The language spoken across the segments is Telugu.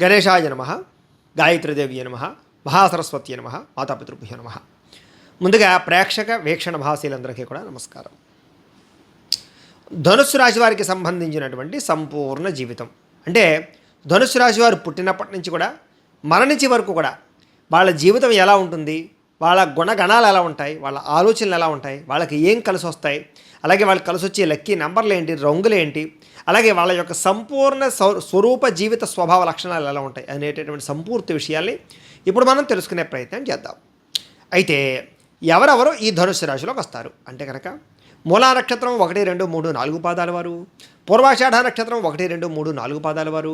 గణేశాయ నమ, గాయత్రీదేవ్య నమ, మహాసరస్వతి నమ, మాతాపితృభ్యో నమ. ముందుగా ప్రేక్షక వీక్షణ మహాశీలందరికీ కూడా నమస్కారం. ధనుస్సు రాశి వారికి సంబంధించినటువంటి సంపూర్ణ జీవితం అంటే ధనుస్సు రాశి వారు పుట్టినప్పటి నుంచి కూడా మరణించే వరకు కూడా వాళ్ళ జీవితం ఎలా ఉంటుంది, వాళ్ళ గుణగణాలు ఎలా ఉంటాయి, వాళ్ళ ఆలోచనలు ఎలా ఉంటాయి, వాళ్ళకి ఏం కలిసి వస్తాయి, అలాగే వాళ్ళకి కలిసి వచ్చే లక్కీ నెంబర్లు ఏంటి, రంగులు ఏంటి, అలాగే వాళ్ళ యొక్క సంపూర్ణ స్వరూప జీవిత స్వభావ లక్షణాలు ఎలా ఉంటాయి అనేటటువంటి సంపూర్తి విషయాల్ని ఇప్పుడు మనం తెలుసుకునే ప్రయత్నం చేద్దాం. అయితే ఎవరెవరు ఈ ధనుస్సు రాశిలోకి వస్తారు అంటే కనుక మూలా నక్షత్రం 1, 2, 3, 4 పాదాల వారు, పూర్వాషాఢ నక్షత్రం 1, 2, 3, 4 పాదాల వారు,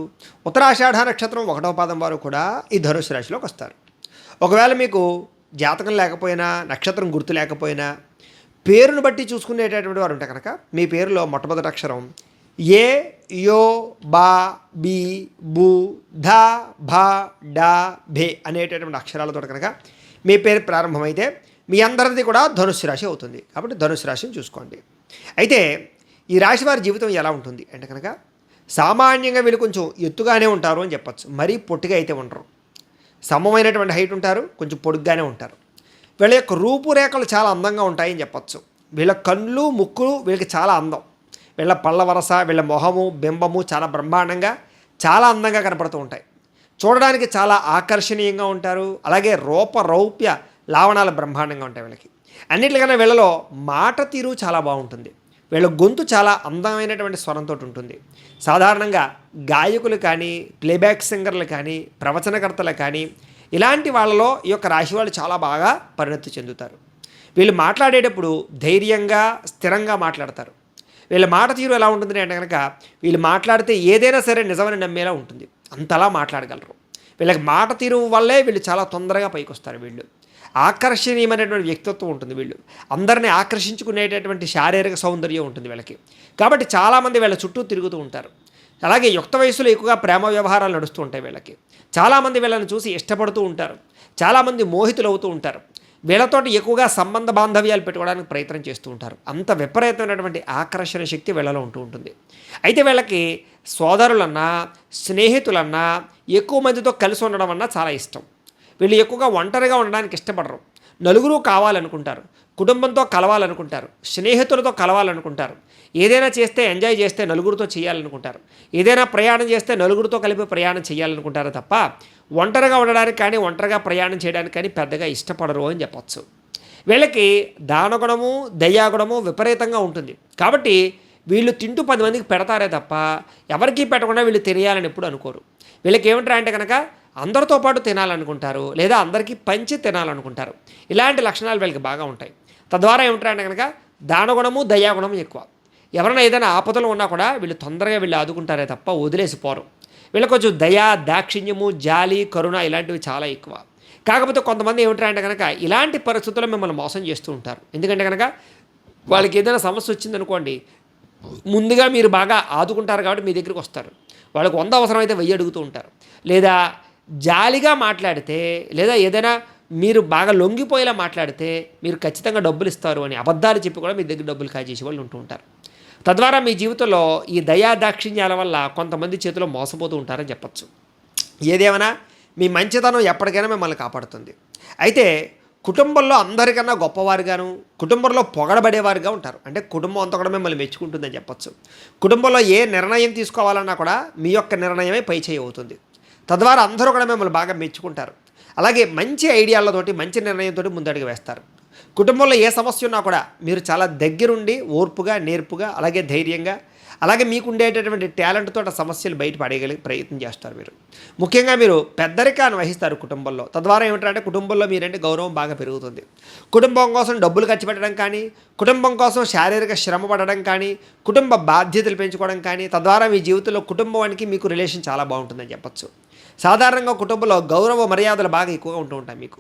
ఉత్తరాషాఢ నక్షత్రం 1వ పాదం వారు కూడా ఈ ధనుస్సు రాశిలోకి వస్తారు. ఒకవేళ మీకు జాతకం లేకపోయినా, నక్షత్రం గుర్తు లేకపోయినా, పేరును బట్టి చూసుకునేటటువంటి వారు ఉంటే కనుక మీ పేరులో మొట్టమొదటి అక్షరం ఏ, యో, బా, బి, బు, ధ, భ, డ, భే అనేటటువంటి అక్షరాలతో కనుక మీ పేరు ప్రారంభమైతే మీ అందరిది కూడా ధనుస్సు రాశి అవుతుంది. కాబట్టి ధనుస్సు రాశిని చూసుకోండి. అయితే ఈ రాశి వారి జీవితం ఎలా ఉంటుంది అంటే కనుక సామాన్యంగా వీళ్ళు కొంచెం ఎత్తుగానే ఉంటారు అని చెప్పచ్చు. మరీ పొట్టిగా అయితే ఉండరు, సమమైనటువంటి హైట్ ఉంటారు, కొంచెం పొడుగ్గానే ఉంటారు. వీళ్ళ యొక్క రూపురేఖలు చాలా అందంగా ఉంటాయని చెప్పచ్చు. వీళ్ళ కళ్ళు, ముక్కు వీళ్ళకి చాలా అందం. వీళ్ళ పళ్ళ వరస, వీళ్ళ మొహము, బింబము చాలా బ్రహ్మాండంగా, చాలా అందంగా కనపడుతూ ఉంటాయి. చూడడానికి చాలా ఆకర్షణీయంగా ఉంటారు. అలాగే రౌప్య లావణాలు బ్రహ్మాండంగా ఉంటాయి వీళ్ళకి. అన్నిటికన్నా వీళ్ళలో మాట తీరు చాలా బాగుంటుంది. వీళ్ళ గొంతు చాలా అందమైనటువంటి స్వరంతో ఉంటుంది. సాధారణంగా గాయకులు కానీ, ప్లేబ్యాక్ సింగర్లు కానీ, ప్రవచనకర్తలు కానీ ఇలాంటి వాళ్ళలో ఈ యొక్క రాశి వాళ్ళు చాలా బాగా పరిణతి చెందుతారు. వీళ్ళు మాట్లాడేటప్పుడు ధైర్యంగా, స్థిరంగా మాట్లాడతారు. వీళ్ళ మాట తీరు ఎలా ఉంటుంది అంటే కనుక వీళ్ళు మాట్లాడితే ఏదైనా సరే నిజమని నమ్మేలా ఉంటుంది, అంతలా మాట్లాడగలరు. వీళ్ళకి మాట తీరు వల్లే వీళ్ళు చాలా తొందరగా పైకి వస్తారు. వీళ్ళు ఆకర్షణీయమైనటువంటి వ్యక్తిత్వం ఉంటుంది. వీళ్ళు అందరినీ ఆకర్షించుకునేటటువంటి శారీరక సౌందర్యం ఉంటుంది వీళ్ళకి. కాబట్టి చాలామంది వీళ్ళ చుట్టూ తిరుగుతూ ఉంటారు. అలాగే యుక్త వయసులో ఎక్కువగా ప్రేమ వ్యవహారాలు నడుస్తూ ఉంటాయి వీళ్ళకి. చాలామంది వీళ్ళని చూసి ఇష్టపడుతూ ఉంటారు. చాలామంది మోహితులు అవుతూ ఉంటారు. వీళ్ళతోటి ఎక్కువగా సంబంధ బాంధవ్యాలు పెట్టుకోవడానికి ప్రయత్నం చేస్తూ ఉంటారు. అంత విపరీతమైనటువంటి ఆకర్షణ శక్తి వీళ్ళలో ఉంటూ ఉంటుంది. అయితే వీళ్ళకి సోదరులన్నా, స్నేహితులన్నా, ఎక్కువ మందితో కలిసి ఉండడం అన్నా చాలా ఇష్టం. వీళ్ళు ఎక్కువగా ఒంటరిగా ఉండడానికి ఇష్టపడరు. నలుగురు కావాలనుకుంటారు, కుటుంబంతో కలవాలనుకుంటారు, స్నేహితులతో కలవాలనుకుంటారు. ఏదైనా చేస్తే ఎంజాయ్ చేస్తే నలుగురితో చేయాలనుకుంటారు. ఏదైనా ప్రయాణం చేస్తే నలుగురితో కలిపి ప్రయాణం చేయాలనుకుంటారు తప్ప ఒంటరిగా ఉండడానికి కానీ, ఒంటరిగా ప్రయాణం చేయడానికి కానీ పెద్దగా ఇష్టపడరు అని చెప్పచ్చు. వీళ్ళకి దానగుణము, దయాగుణము విపరీతంగా ఉంటుంది. కాబట్టి వీళ్ళు తింటూ 10 మందికి పెడతారే తప్ప ఎవరికీ పెట్టకుండా వీళ్ళు తినేయాలని ఎప్పుడు అనుకోరు. వీళ్ళకి ఏమంటారు అంటే కనుక అందరితో పాటు తినాలనుకుంటారు, లేదా అందరికీ పంచి తినాలనుకుంటారు. ఇలాంటి లక్షణాలు వీళ్ళకి బాగా ఉంటాయి. తద్వారా ఏమంటారు అంటే కనుక దానగుణము, దయాగుణము ఎక్కువ. ఎవరైనా ఏదైనా ఆపదలు ఉన్నా కూడా వీళ్ళు తొందరగా వీళ్ళు ఆదుకుంటారే తప్ప వదిలేసిపోరు. వీళ్ళకి కొంచెం దయా, దాక్షిణ్యము, జాలి, కరుణ ఇలాంటివి చాలా ఎక్కువ. కాకపోతే కొంతమంది ఏమంటారు అంటే కనుక ఇలాంటి పరిస్థితుల్లో మిమ్మల్ని మోసం చేస్తూ ఉంటారు. ఎందుకంటే కనుక వాళ్ళకి ఏదైనా సమస్య వచ్చిందనుకోండి, ముందుగా మీరు బాగా ఆదుకుంటారు కాబట్టి మీ దగ్గరికి వస్తారు. వాళ్ళకి 100 అవసరమైతే 1000 అడుగుతూ ఉంటారు. లేదా జాలిగా మాట్లాడితే, లేదా ఏదైనా మీరు బాగా లొంగిపోయేలా మాట్లాడితే మీరు ఖచ్చితంగా డబ్బులు ఇస్తారు అని అబద్ధాలు చెప్పి కూడా మీ దగ్గర డబ్బులు కాజేసే వాళ్ళు ఉంటూ ఉంటారు. తద్వారా మీ జీవితంలో ఈ దయా దాక్షిణ్యాల వల్ల కొంతమంది చేతిలో మోసపోతూ ఉంటారని చెప్పచ్చు. ఏదేమైనా మీ మంచితనం ఎప్పటికైనా మిమ్మల్ని కాపాడుతుంది. అయితే కుటుంబంలో అందరికన్నా గొప్పవారుగాను, కుటుంబంలో పొగడబడేవారుగా ఉంటారు. అంటే కుటుంబం అంతా కూడా మిమ్మల్ని మెచ్చుకుంటుందని చెప్పచ్చు. కుటుంబంలో ఏ నిర్ణయం తీసుకోవాలన్నా కూడా మీ యొక్క నిర్ణయమే పై చేయి అవుతుంది. తద్వారా అందరూ కూడా మిమ్మల్ని బాగా మెచ్చుకుంటారు. అలాగే మంచి ఐడియాలతోటి, మంచి నిర్ణయంతో ముందడుగు వేస్తారు. కుటుంబంలో ఏ సమస్య ఉన్నా కూడా మీరు చాలా దగ్గరుండి ఓర్పుగా, నేర్పుగా, అలాగే ధైర్యంగా, అలాగే మీకు ఉండేటటువంటి టాలెంట్తో ఆ సమస్యలు బయటపడేయగలిగే ప్రయత్నం చేస్తారు. మీరు ముఖ్యంగా మీరు పెద్దరికాన్ని వహిస్తారు కుటుంబంలో. తద్వారా ఏమిటంటే కుటుంబంలో మీరంటే గౌరవం బాగా పెరుగుతుంది. కుటుంబం కోసం డబ్బులు ఖర్చు పెట్టడం కానీ, కుటుంబం కోసం శారీరక శ్రమ పడడం కానీ, కుటుంబ బాధ్యతలు పెంచుకోవడం కానీ, తద్వారా మీ జీవితంలో కుటుంబానికి మీకు రిలేషన్ చాలా బాగుంటుందని చెప్పచ్చు. సాధారణంగా కుటుంబంలో గౌరవ మర్యాదలు బాగా ఎక్కువగా ఉంటూ ఉంటాయి మీకు.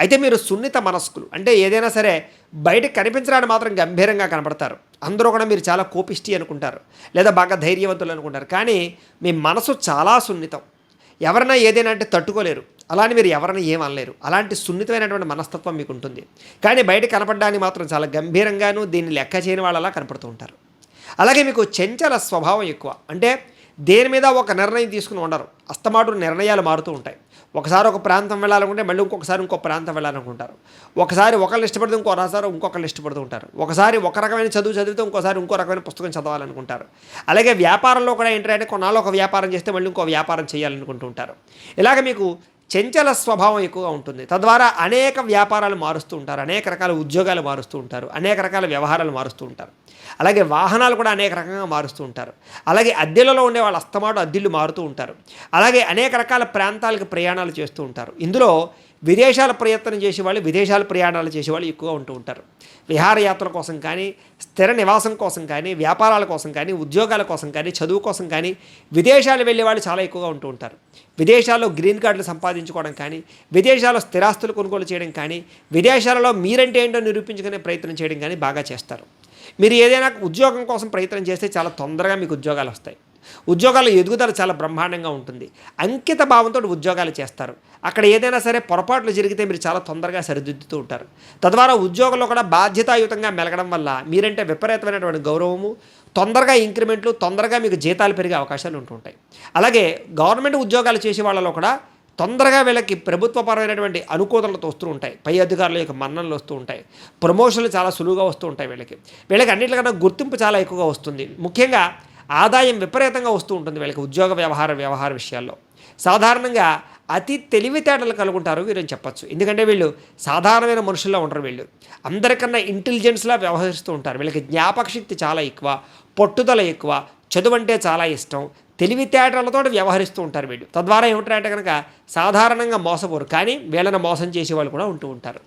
అయితే మీరు సున్నిత మనస్కులు, అంటే ఏదైనా సరే బయటకు కనిపించడానికి మాత్రం గంభీరంగా కనపడతారు. అందరూ కూడా మీరు చాలా కోపిష్టి అనుకుంటారు, లేదా బాగా ధైర్యవంతులు అనుకుంటారు. కానీ మీ మనసు చాలా సున్నితం. ఎవరైనా ఏదైనా అంటే తట్టుకోలేరు, అలానే మీరు ఎవరైనా ఏమనలేరు. అలాంటి సున్నితమైనటువంటి మనస్తత్వం మీకు ఉంటుంది. కానీ బయట కనపడడానికి మాత్రం చాలా గంభీరంగాను, దీన్ని లెక్క చేయని వాళ్ళలా కనపడుతూ ఉంటారు. అలాగే మీకు చంచల స్వభావం ఎక్కువ. అంటే దేని మీద ఒక నిర్ణయం తీసుకుని ఉండరు. అస్తమాటు నిర్ణయాలు మారుతూ ఉంటాయి. ఒకసారి ఒక ప్రాంతం వెళ్ళాలనుకుంటే మళ్ళీ ఇంకొకసారి ఇంకో ప్రాంతం వెళ్ళాలనుకుంటారు. ఒకసారి ఒకళ్ళు ఇష్టపడితే ఇంకోసారి ఇంకొకళ్ళు ఇష్టపడుతూ ఉంటారు. ఒకసారి ఒక రకమైన చదువు చదివితే ఇంకోసారి ఇంకో రకమైన పుస్తకం చదవాలనుకుంటారు. అలాగే వ్యాపారంలో కూడా ఏంటంటే కొన్నాళ్ళు ఒక వ్యాపారం చేస్తే మళ్ళీ ఇంకో వ్యాపారం చేయాలనుకుంటూ ఉంటారు. ఇలాగ మీకు చంచల స్వభావం ఎక్కువగా ఉంటుంది. తద్వారా అనేక వ్యాపారాలు మారుస్తూ ఉంటారు, అనేక రకాల ఉద్యోగాలు మారుస్తూ ఉంటారు, అనేక రకాల వ్యవహారాలు మారుస్తూ ఉంటారు. అలాగే వాహనాలు కూడా అనేక రకంగా మారుస్తూ ఉంటారు. అలాగే అద్దెలలో ఉండే వాళ్ళు అస్తమాటు అద్దెళ్ళు మారుతూ ఉంటారు. అలాగే అనేక రకాల ప్రాంతాలకు ప్రయాణాలు చేస్తూ ఉంటారు. ఇందులో విదేశాల ప్రయత్నం చేసేవాళ్ళు, విదేశాల ప్రయాణాలు చేసేవాళ్ళు ఎక్కువగా ఉంటూ ఉంటారు. విహారయాత్రల కోసం కానీ, స్థిర నివాసం కోసం కానీ, వ్యాపారాల కోసం కానీ, ఉద్యోగాల కోసం కానీ, చదువు కోసం కానీ విదేశాలు వెళ్ళే వాళ్ళు చాలా ఎక్కువగా ఉంటూ ఉంటారు. విదేశాల్లో గ్రీన్ కార్డులు సంపాదించుకోవడం కానీ, విదేశాల్లో స్థిరాస్తులు కొనుగోలు చేయడం కానీ, విదేశాలలో మీరంటే ఏంటో నిరూపించుకునే ప్రయత్నం చేయడం కానీ బాగా చేస్తారు. మీరు ఏదైనా ఉద్యోగం కోసం ప్రయత్నం చేస్తే చాలా తొందరగా మీకు ఉద్యోగాలు వస్తాయి. ఉద్యోగాల ఎదుగుదల చాలా బ్రహ్మాండంగా ఉంటుంది. అంకిత భావంతో ఉద్యోగాలు చేస్తారు. అక్కడ ఏదైనా సరే పొరపాట్లు జరిగితే మీరు చాలా తొందరగా సరిదిద్దుతూ ఉంటారు. తద్వారా ఉద్యోగంలో కూడా బాధ్యతాయుతంగా మెలగడం వల్ల మీరంటే విపరీతమైనటువంటి గౌరవము, తొందరగా ఇంక్రిమెంట్లు, తొందరగా మీకు జీతాలు పెరిగే అవకాశాలు ఉంటుంటాయి. అలాగే గవర్నమెంట్ ఉద్యోగాలు చేసే వాళ్ళలో కూడా తొందరగా వీళ్ళకి ప్రభుత్వపరమైనటువంటి అనుకూలతలు వస్తూ ఉంటాయి. పై అధికారుల యొక్క మన్ననలు వస్తూ ఉంటాయి. ప్రమోషన్లు చాలా సులువుగా వస్తూ ఉంటాయి. వీళ్ళకి అన్నింటికన్నా గుర్తింపు చాలా ఎక్కువగా వస్తుంది. ముఖ్యంగా ఆదాయం విపరీతంగా వస్తూ ఉంటుంది వీళ్ళకి ఉద్యోగ వ్యవహార విషయాల్లో. సాధారణంగా అతి తెలివితేటలు కలుగుంటారు వీరని చెప్పచ్చు. ఎందుకంటే వీళ్ళు సాధారణమైన మనుషుల్లో ఉంటారు. వీళ్ళు అందరికన్నా ఇంటెలిజెన్స్లా వ్యవహరిస్తూ ఉంటారు. వీళ్ళకి జ్ఞాపక శక్తి చాలా ఎక్కువ, పట్టుదల ఎక్కువ, చదువు అంటే చాలా ఇష్టం, తెలివితేటలతో వ్యవహరిస్తూ ఉంటారు వీళ్ళు. తద్వారా ఏమిటంటే కనుక సాధారణంగా మోసపోరు, కానీ వీళ్ళని మోసం చేసే వాళ్ళు కూడా ఉంటూ ఉంటారు.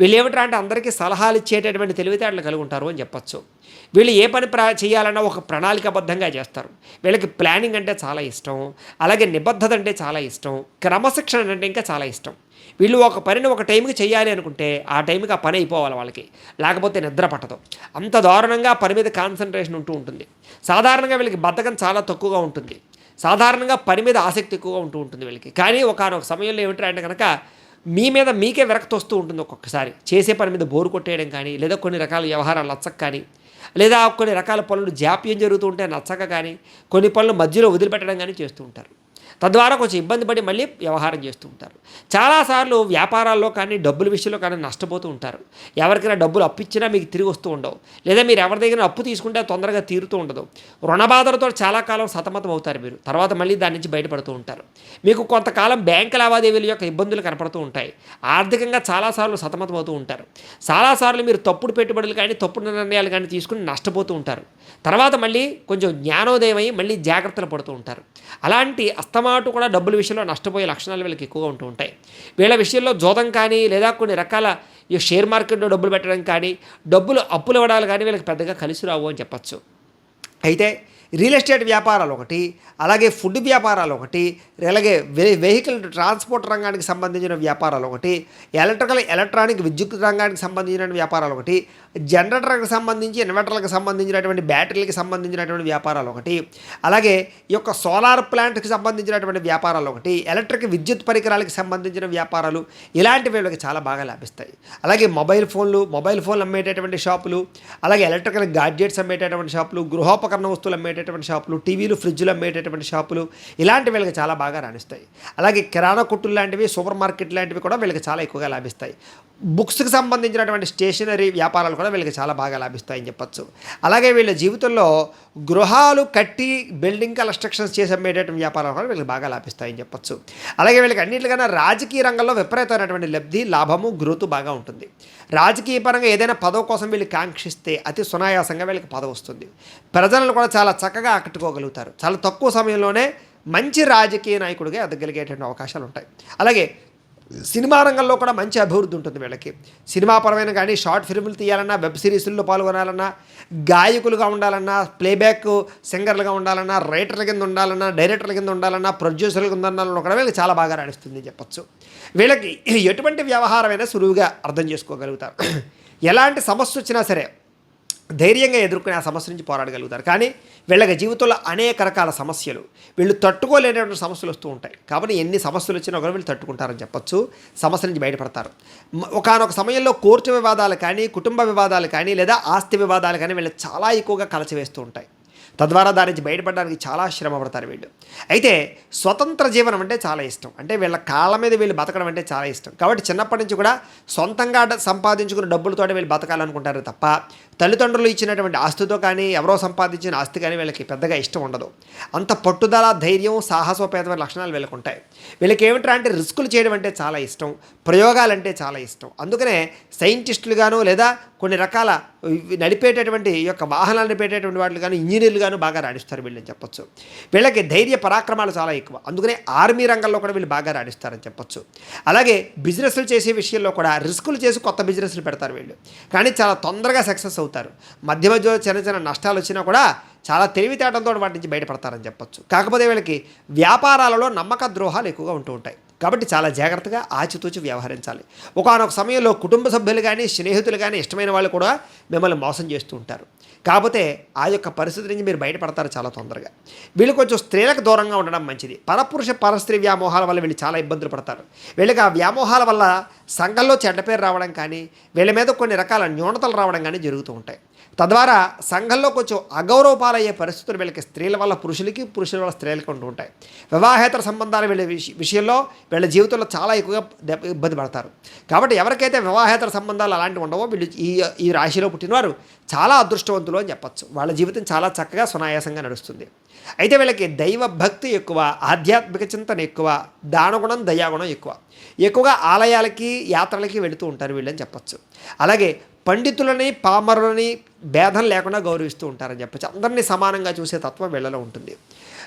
వీళ్ళు ఏమిటంటే అంటే అందరికీ సలహాలు ఇచ్చేటటువంటి తెలివితేటలు కలిగి ఉంటారు అని చెప్పచ్చు. వీళ్ళు ఏ పని చేయాలన్నా ఒక ప్రణాళికాబద్ధంగా చేస్తారు. వీళ్ళకి ప్లానింగ్ అంటే చాలా ఇష్టం, అలాగే నిబద్ధత అంటే చాలా ఇష్టం, క్రమశిక్షణ అంటే ఇంకా చాలా ఇష్టం. వీళ్ళు ఒక పనిని ఒక టైంకి చేయాలి అనుకుంటే ఆ టైంకి ఆ పని అయిపోవాలి వాళ్ళకి, లేకపోతే నిద్ర పట్టదు. అంత దారుణంగా పని మీద కాన్సన్ట్రేషన్ ఉంటూ ఉంటుంది. సాధారణంగా వీళ్ళకి బద్ధకం చాలా తక్కువగా ఉంటుంది. సాధారణంగా పని మీద ఆసక్తి ఎక్కువగా ఉంటూ ఉంటుంది వీళ్ళకి. కానీ ఒకానొక సమయంలో ఏమిటంటే కనుక మీ మీద మీకే విరక్తి వస్తూ ఉంటుంది. ఒక్కొక్కసారి చేసే పని మీద బోరు కొట్టేయడం కానీ, లేదా కొన్ని రకాల వ్యవహారాలు నచ్చక కానీ, లేదా కొన్ని రకాల పనులు జాప్యం జరుగుతూ ఉంటే నచ్చక కానీ, కొన్ని పనులు మధ్యలో వదిలిపెట్టడం కానీ చేస్తూ ఉంటారు. తద్వారా కొంచెం ఇబ్బంది పడి మళ్ళీ వ్యవహారం చేస్తూ ఉంటారు. చాలాసార్లు వ్యాపారాల్లో కానీ, డబ్బుల విషయంలో కానీ నష్టపోతూ ఉంటారు. ఎవరికైనా డబ్బులు అప్పిచ్చినా మీకు తిరిగి వస్తూ ఉండవు, లేదా మీరు ఎవరి దగ్గర అప్పు తీసుకుంటే తొందరగా తీరుతూ ఉండదు. రుణబాధలతో చాలా కాలం సతమతం అవుతారు మీరు. తర్వాత మళ్ళీ దాని నుంచి బయటపడుతూ ఉంటారు. మీకు కొంతకాలం బ్యాంకు లావాదేవీల యొక్క ఇబ్బందులు కనపడుతూ ఉంటాయి. ఆర్థికంగా చాలాసార్లు సతమతం అవుతూ ఉంటారు. చాలాసార్లు మీరు తప్పుడు పెట్టుబడులు కానీ, తప్పుడు నిర్ణయాలు కానీ తీసుకుని నష్టపోతూ ఉంటారు. తర్వాత మళ్ళీ కొంచెం జ్ఞానోదయం అయ్యి మళ్ళీ జాగ్రత్తలు పడుతూ ఉంటారు. అలాంటి అస్తమాటు కూడా డబ్బుల విషయంలో నష్టపోయే లక్షణాలు వీళ్ళకి ఎక్కువగా ఉంటూ ఉంటాయి. వీళ్ళ విషయంలో జోదం కానీ, లేదా కొన్ని రకాల ఈ షేర్ మార్కెట్లో డబ్బులు పెట్టడం కానీ, డబ్బులు అప్పులు ఇవ్వడాలు కానీ వీళ్ళకి పెద్దగా కలిసి రావు అని చెప్పచ్చు. అయితే రియల్ ఎస్టేట్ వ్యాపారాలు ఒకటి, అలాగే ఫుడ్ వ్యాపారాలు ఒకటి, అలాగే వెహికల్ ట్రాన్స్పోర్ట్ రంగానికి సంబంధించిన వ్యాపారాలు ఒకటి, ఎలక్ట్రానిక్ విద్యుత్ రంగానికి సంబంధించిన వ్యాపారాలు ఒకటి, జనరేటర్కి సంబంధించి ఇన్వర్టర్లకు సంబంధించినటువంటి బ్యాటరీలకు సంబంధించినటువంటి వ్యాపారాలు ఒకటి, అలాగే ఈ యొక్క సోలార్ ప్లాంట్కి సంబంధించినటువంటి వ్యాపారాలు ఒకటి, ఎలక్ట్రిక్ విద్యుత్ పరికరాలకు సంబంధించిన వ్యాపారాలు, ఇలాంటివి వీళ్ళకి చాలా బాగా లాభిస్తాయి. అలాగే మొబైల్ ఫోన్లు అమ్మేటటువంటి షాపులు, అలాగే ఎలక్ట్రికల్ గాడ్జెట్స్ అమ్మేటటువంటి షాపులు, గృహోపకరణ వస్తువులు అమ్మేటటువంటి షాపులు, టీవీలు ఫ్రిడ్జ్లు అమ్మేటటువంటి షాపులు, ఇలాంటి వీళ్ళకి చాలా బాగా రాణిస్తాయి. అలాగే కిరాణా కొట్టులు లాంటివి, సూపర్ మార్కెట్ లాంటివి కూడా వీళ్ళకి చాలా ఎక్కువగా లాభిస్తాయి. బుక్స్కి సంబంధించినటువంటి స్టేషనరీ వ్యాపారాలు కూడా వీళ్ళకి చాలా బాగా లాభిస్తాయని చెప్పచ్చు. అలాగే వీళ్ళ జీవితంలో గృహాలు కట్టి బిల్డింగ్ కన్స్ట్రక్షన్స్ చేసి అమ్మేటటువంటి వ్యాపారాలు కూడా వీళ్ళకి బాగా లాభిస్తాయని చెప్పచ్చు. అలాగే వీళ్ళకి అన్నింటికన్నా రాజకీయ రంగంలో విపరీతమైనటువంటి లబ్ధి, లాభము, గ్రోత్ బాగా ఉంటుంది. రాజకీయ పరంగా ఏదైనా పదవి కోసం వీళ్ళు కాంక్షిస్తే అతి సునాయాసంగా వీళ్ళకి పదవి వస్తుంది. ప్రజలను కూడా చాలా చక్కగా ఆకట్టుకోగలుగుతారు. చాలా తక్కువ సమయంలోనే మంచి రాజకీయ నాయకుడిగా ఎదగలిగేటువంటి అవకాశాలు ఉంటాయి. అలాగే సినిమా రంగంలో కూడా మంచి అభివృద్ధి ఉంటుంది వీళ్ళకి. సినిమాపరమైన కానీ, షార్ట్ ఫిల్మ్లు తీయాలన్నా, వెబ్ సిరీస్ల్లో పాల్గొనాలన్నా, గాయకులుగా ఉండాలన్నా, ప్లేబ్యాక్ సింగర్లుగా ఉండాలన్నా, రైటర్ల కింద ఉండాలన్నా, డైరెక్టర్ల కింద ఉండాలన్నా, ప్రొడ్యూసర్ల కింద ఉండాలన్నా కూడా వీళ్ళకి చాలా బాగా రాణిస్తుంది చెప్పచ్చు. వీళ్ళకి ఎటువంటి వ్యవహారమైనా సులువుగా అర్థం చేసుకోగలుగుతారు. ఎలాంటి సమస్య వచ్చినా సరే ధైర్యంగా ఎదుర్కొని ఆ సమస్య నుంచి పోరాడగలుగుతారు. కానీ వీళ్ళకి జీవితంలో అనేక రకాల సమస్యలు, వీళ్ళు తట్టుకోలేనటువంటి సమస్యలు వస్తూ ఉంటాయి. కాబట్టి ఎన్ని సమస్యలు వచ్చినా కూడా వీళ్ళు తట్టుకుంటారని చెప్పచ్చు. సమస్య నుంచి బయటపడతారు. ఒకానొక సమయంలో కోర్టు వివాదాలు కానీ, కుటుంబ వివాదాలు కానీ, లేదా ఆస్తి వివాదాలు కానీ వీళ్ళు చాలా ఎక్కువగా కలచివేస్తూ ఉంటాయి. తద్వారా దాని నుంచి బయటపడడానికి చాలా శ్రమ పడతారు వీళ్ళు. అయితే స్వతంత్ర జీవనం అంటే చాలా ఇష్టం. అంటే వీళ్ళ కాళ్ళ మీద వీళ్ళు బతకడం అంటే చాలా ఇష్టం. కాబట్టి చిన్నప్పటి నుంచి కూడా సొంతంగా సంపాదించుకున్న డబ్బులతో వీళ్ళు బతకాలనుకుంటారు తప్ప తల్లిదండ్రులు ఇచ్చినటువంటి ఆస్తితో కానీ ఎవరో సంపాదించిన ఆస్తి కానీ వీళ్ళకి పెద్దగా ఇష్టం ఉండదు. అంత పట్టుదల, ధైర్యం, సాహసోపేతమైన లక్షణాలు వీళ్ళకి ఉంటాయి. వీళ్ళకి ఏమిట్రా అంటే రిస్కులు చేయడం అంటే చాలా ఇష్టం, ప్రయోగాలంటే చాలా ఇష్టం. అందుకనే సైంటిస్టులుగాను లేదా కొన్ని రకాల నడిపేటటువంటి ఈ యొక్క వాహనాలు నడిపేటటువంటి వాళ్ళు కానీ ఇంజనీర్లు గాను బాగా రాణిస్తారు వీళ్ళని చెప్పొచ్చు. వీళ్ళకి ధైర్య పరాక్రమాలు చాలా ఎక్కువ. అందుకనే ఆర్మీ రంగంలో కూడా వీళ్ళు బాగా రాణిస్తారని చెప్పొచ్చు. అలాగే బిజినెస్లు చేసే విషయంలో కూడా రిస్కులు చేసి కొత్త బిజినెస్లు పెడతారు వీళ్ళు, కానీ చాలా తొందరగా సక్సెస్ అవుతారు. మధ్య మధ్య చిన్న చిన్న నష్టాలు వచ్చినా కూడా చాలా తెలివితేటలతో వాటి నుంచి బయటపడతారని చెప్పొచ్చు. కాకపోతే వీళ్ళకి వ్యాపారాలలో నమ్మక ద్రోహాలు ఎక్కువగా ఉంటూ ఉంటాయి. కాబట్టి చాలా జాగ్రత్తగా ఆచితూచి వ్యవహరించాలి. ఒకానొక సమయంలో కుటుంబ సభ్యులు కానీ స్నేహితులు కానీ ఇష్టమైన వాళ్ళు కూడా మిమ్మల్ని మోసం చేస్తూ ఉంటారు. కాకపోతే ఆ యొక్క పరిస్థితి నుంచి మీరు బయటపడతారు చాలా తొందరగా. వీళ్ళు కొంచెం స్త్రీలకు దూరంగా ఉండడం మంచిది. పరపురుష పరస్త్రీ వ్యామోహాల వల్ల వీళ్ళు చాలా ఇబ్బందులు పడతారు. వీళ్ళకి ఆ వ్యామోహాల వల్ల సంఘంలో చెడ్డ పేరు రావడం కానీ వీళ్ళ మీద కొన్ని రకాల న్యూనతలు రావడం కానీ జరుగుతూ ఉంటాయి. తద్వారా సంఘంలో కొంచెం అగౌరవపాలయ్యే పరిస్థితులు వీళ్ళకి స్త్రీల వల్ల పురుషులకి, పురుషుల వల్ల స్త్రీలకి ఉంటూ ఉంటాయి. వివాహేతర సంబంధాల వీళ్ళ విషయంలో వీళ్ళ జీవితంలో చాలా ఎక్కువగా ఇబ్బంది పడతారు. కాబట్టి ఎవరికైతే వివాహేతర సంబంధాలు అలాంటివి ఉండవో వీళ్ళు ఈ రాశిలో పుట్టినవారు చాలా అదృష్టవంతులు అని చెప్పచ్చు. వాళ్ళ జీవితం చాలా చక్కగా సునాయాసంగా నడుస్తుంది. అయితే వీళ్ళకి దైవ భక్తి ఎక్కువ, ఆధ్యాత్మిక చింతన ఎక్కువ, దానగుణం, దయాగుణం ఎక్కువగా ఆలయాలకి, యాత్రలకి వెళుతూ ఉంటారు వీళ్ళని చెప్పచ్చు. అలాగే పండితులని, పామరులని భేదం లేకుండా గౌరవిస్తూ ఉంటారని చెప్పచ్చు. అందరినీ సమానంగా చూసే తత్వం వీళ్ళలో ఉంటుంది.